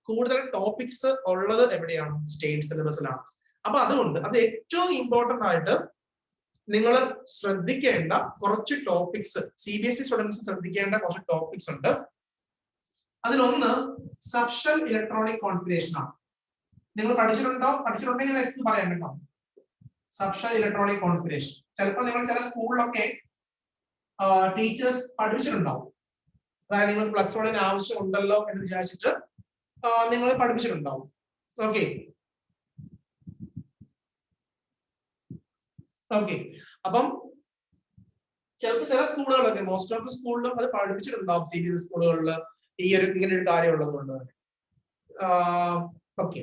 കൂടുതൽ ടോപ്പിക്സ് ഉള്ളത് എവിടെയാണ്? സ്റ്റേറ്റ് സിലബസിലാണ്. അപ്പൊ അതുകൊണ്ട് അത് ഏറ്റവും ഇമ്പോർട്ടന്റ് ആയിട്ട് നിങ്ങൾ ശ്രദ്ധിക്കേണ്ട കുറച്ച് ടോപ്പിക്സ്, CBSE സ്റ്റുഡൻസ് ശ്രദ്ധിക്കേണ്ട കുറച്ച് ടോപ്പിക്സ് ഉണ്ട്. അതിലൊന്ന് സബ്ഷൽ ഇലക്ട്രോണിക് കോൺഫിഗറേഷൻ ആണ്. നിങ്ങൾ പഠിച്ചിട്ടുണ്ടെങ്കിൽ പറയാൻ കേട്ടോ. സബ്ഷൽ ഇലക്ട്രോണിക് കോൺഫിഗറേഷൻ ചിലപ്പോൾ നിങ്ങൾ ചില സ്കൂളിലൊക്കെ ടീച്ചേഴ്സ് പഠിപ്പിച്ചിട്ടുണ്ടാവും. അതായത് നിങ്ങൾ +1 ആവശ്യം ഉണ്ടല്ലോ എന്ന് വിചാരിച്ചിട്ട് നിങ്ങൾ പഠിപ്പിച്ചിട്ടുണ്ടാവും. ഓക്കെ ഓക്കെ അപ്പം ചിലപ്പോൾ ചില സ്കൂളുകളൊക്കെ, മോസ്റ്റ് ഓഫ് ദ സ്കൂളിലും അത് പഠിപ്പിച്ചിട്ടുണ്ടാവും. CBSE സ്കൂളുകളിൽ ഈ ഇങ്ങനെ ഒരു കാര്യം ഉള്ളത് കൊണ്ട് തന്നെ ഓക്കെ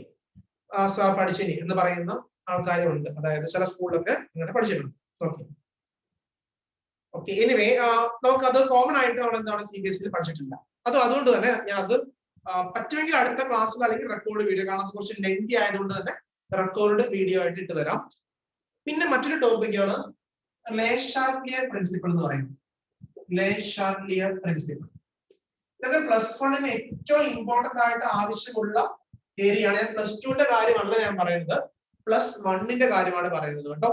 സാർ പഠിച്ചിനി എന്ന് പറയുന്ന ആൾക്കാരുണ്ട്. അതായത് ചില സ്കൂളിലൊക്കെ ഇങ്ങനെ പഠിച്ചിട്ടുണ്ട്. ഓക്കെ ഓക്കെ എനിവേ നമുക്കത് കോമൺ ആയിട്ട് നമ്മൾ എന്താണ് CBSE പഠിച്ചിട്ടില്ല. അതുകൊണ്ട് തന്നെ ഞാൻ അത് പറ്റുമെങ്കിൽ അടുത്ത ക്ലാസ്സിൽ അല്ലെങ്കിൽ റെക്കോർഡ് വീഡിയോ, കാരണം അത് കുറച്ച് ലെങ്തി ആയതുകൊണ്ട് തന്നെ റെക്കോർഡ് വീഡിയോ ആയിട്ട് ഇട്ട് തരാം. പിന്നെ മറ്റൊരു ടോപ്പിക്കാണ് ലേ ഷാർട്ട്ലിയർ പ്രിൻസിപ്പിൾ എന്ന് പറയുന്നത്. ലേ ഷാർട്ട്ലിയർ പ്രിൻസിപ്പിൾ ഇതൊക്കെ +1 ഏറ്റവും ഇമ്പോർട്ടന്റ് ആയിട്ട് ആവശ്യമുള്ള ഏരിയയാണ്. ഞാൻ +2ന്റെ കാര്യമല്ല ഞാൻ പറയുന്നത്, +1ന്റെ കാര്യമാണ് പറയുന്നത് കേട്ടോ.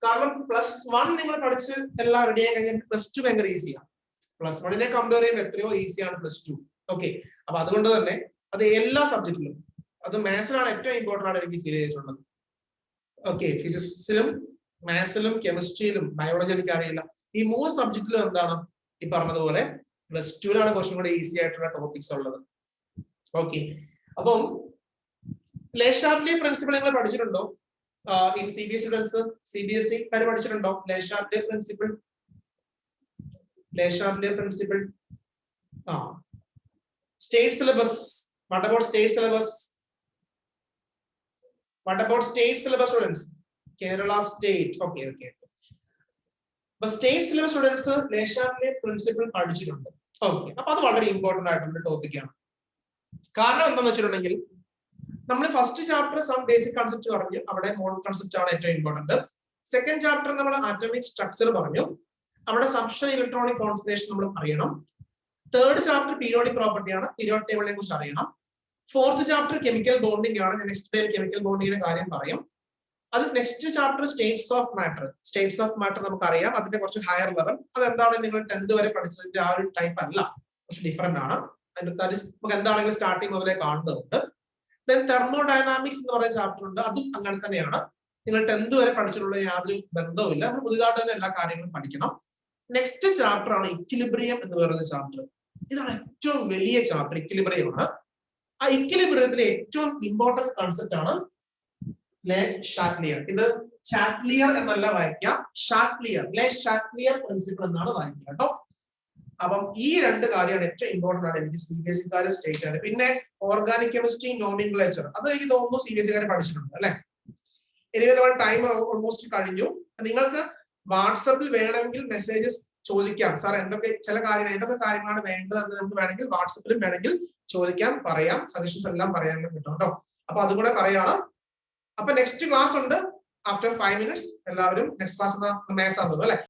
കാരണം +1 നിങ്ങൾ പഠിച്ച് എല്ലാം റെഡി ആയി കഴിഞ്ഞാൽ +2 ഭയങ്കര ഈസിയാണ്. +1നെ കമ്പയർ ചെയ്യുമ്പോൾ എത്രയോ ഈസിയാണ് +2. ഓക്കെ, അപ്പൊ അതുകൊണ്ട് തന്നെ അത് എല്ലാ സബ്ജക്റ്റിലും, അത് മാത്സിലാണ് ഏറ്റവും ഇമ്പോർട്ടന്റ് ആണ് എനിക്ക് ഫീൽ ചെയ്തിട്ടുള്ളത്. ഓക്കെ, ഫിസിക്സിലും മാത്സിലും കെമിസ്ട്രിയിലും ബയോളജി എനിക്ക് അറിയില്ല. ഈ 3 സബ്ജക്റ്റിലും എന്താണ് ഈ പറഞ്ഞതുപോലെ +2ലാണ് കുറച്ചും കൂടെ ഈസി ആയിട്ടുള്ള ടോപ്പിക്സ് ഉള്ളത്. ഓക്കെ, അപ്പം ലേ ഷാർട്ട്ലിയർ പ്രിൻസിപ്പിൾ നിങ്ങൾ പഠിച്ചിട്ടുണ്ടോ? ഈ CBSE സ്റ്റുഡൻസ് CBSE പഠിച്ചിട്ടുണ്ടോ? Le Chatelier principle, le Chatelier principle. State syllabus, what about state syllabus? What about state syllabus students? Kerala state. Okay. But state syllabus students Le Chatelier principle പഠിച്ചിട്ടുണ്ട്. ഓക്കെ, അപ്പൊ അത് വളരെ ഇമ്പോർട്ടന്റ് ആയിട്ടുള്ള ടോപ്പിക്കാണ്. കാരണം എന്താണെന്ന് വെച്ചിട്ടുണ്ടെങ്കിൽ നമ്മൾ first chapter some basic concept പറഞ്ഞു, അവിടെ മോൾ കൺസെപ്റ്റ് ആണ് ഏറ്റവും ഇമ്പോർട്ടന്റ്. സെക്കൻഡ് ചാപ്റ്റർ നമ്മൾ ആറ്റോമിക് സ്ട്രക്ചർ പറഞ്ഞു, അവിടെ സബ്സ്റ്റൻ ഇലക്ട്രോണിക് കോൺഫിഗറേഷൻ നമ്മൾ അറിയണം. തേർഡ് ചാപ്റ്റർ പീരിയോഡിക് പ്രോപ്പർട്ടി ആണ്, പീരിയോഡിക് ടേബിളിനെ കുറിച്ച് അറിയണം. ഫോർത്ത് ചാപ്റ്റർ കെമിക്കൽ ബോണ്ടിങ് ആണ്, ഞാൻ നെക്സ്റ്റ് ഡേയിൽ കെമിക്കൽ ബോണ്ടിങ്ങിന്റെ കാര്യം പറയും. അത് next chapter States of matter. States of matter നമുക്കറിയാം, അതിന്റെ കുറച്ച് ഹയർ ലെവൽ. അതെന്താണ് നിങ്ങൾ 10th വരെ പഠിച്ചതിന്റെ ആ ഒരു ടൈപ്പ് അല്ല, കുറച്ച് ഡിഫറെന്റ് ആണ്. നമുക്ക് എന്താണെങ്കിലും സ്റ്റാർട്ടിങ് മുതലേ കാണുന്നുണ്ട്. ദെൻ തെർമോഡൈനാമിക്സ് എന്ന് പറയുന്ന ചാപ്റ്റർ ഉണ്ട്, അതും അങ്ങനെ തന്നെയാണ്. നിങ്ങൾ 10th വരെ പഠിച്ചിട്ടുള്ള യാതൊരു ബന്ധവുമില്ല, നമ്മൾ പുതുതായിട്ട് തന്നെ എല്ലാ കാര്യങ്ങളും പഠിക്കണം. നെക്സ്റ്റ് ചാപ്റ്റർ ആണ് ഇക്വിലിബ്രിയം എന്ന് പറയുന്ന ചാപ്റ്റർ. ഇതാണ് ഏറ്റവും വലിയ ചാപ്റ്റർ, ഇക്വിലിബ്രിയം ആണ്. ആ ഇക്വിലിബ്രിയത്തിലെ ഏറ്റവും ഇമ്പോർട്ടന്റ് കൺസെപ്റ്റ് ആണ് ലേ ഷാറ്റ്ലിയർ. ഇത് ഷാറ്റ്ലിയർ എന്നല്ല വായിക്കാം, ഷാറ്റ്ലിയർ, ലേ ഷാറ്റ്ലിയർ പ്രിൻസിപ്പിൾ എന്നാണ് വായിക്കുക കേട്ടോ. അപ്പം ഈ രണ്ട് കാര്യമാണ് ഏറ്റവും ഇമ്പോർട്ടന്റ് ആണ് എനിക്ക് CBSE കാര് സ്റ്റേറ്റ് ആണ്. പിന്നെ ഓർഗാനിക് കെമിസ്ട്രി നോമിൻക്ലേച്ചർ, അത് എനിക്ക് തോന്നുന്നു CBSE കാര് പഠിച്ചിട്ടുണ്ട് അല്ലെ. ഇനി നമ്മുടെ ടൈം ഓൾമോസ്റ്റ് കഴിഞ്ഞു. നിങ്ങൾക്ക് വാട്സപ്പിൽ വേണമെങ്കിൽ മെസ്സേജസ് ചോദിക്കാം, സാർ എന്തൊക്കെ ചില കാര്യങ്ങൾ എന്തൊക്കെ കാര്യങ്ങളാണ് വേണ്ടതെന്ന് നമുക്ക് വേണമെങ്കിൽ വാട്സപ്പിലും വേണമെങ്കിൽ ചോദിക്കാം, പറയാം, സജഷൻസ് എല്ലാം പറയാൻ കിട്ടും കേട്ടോ. അപ്പൊ അതുകൂടെ പറയാണ്. അപ്പൊ നെക്സ്റ്റ് ക്ലാസ് ഉണ്ട് ആഫ്റ്റർ 5 minutes. എല്ലാവരും നെക്സ്റ്റ് ക്ലാസ് മേസാകുന്നു അല്ലെ.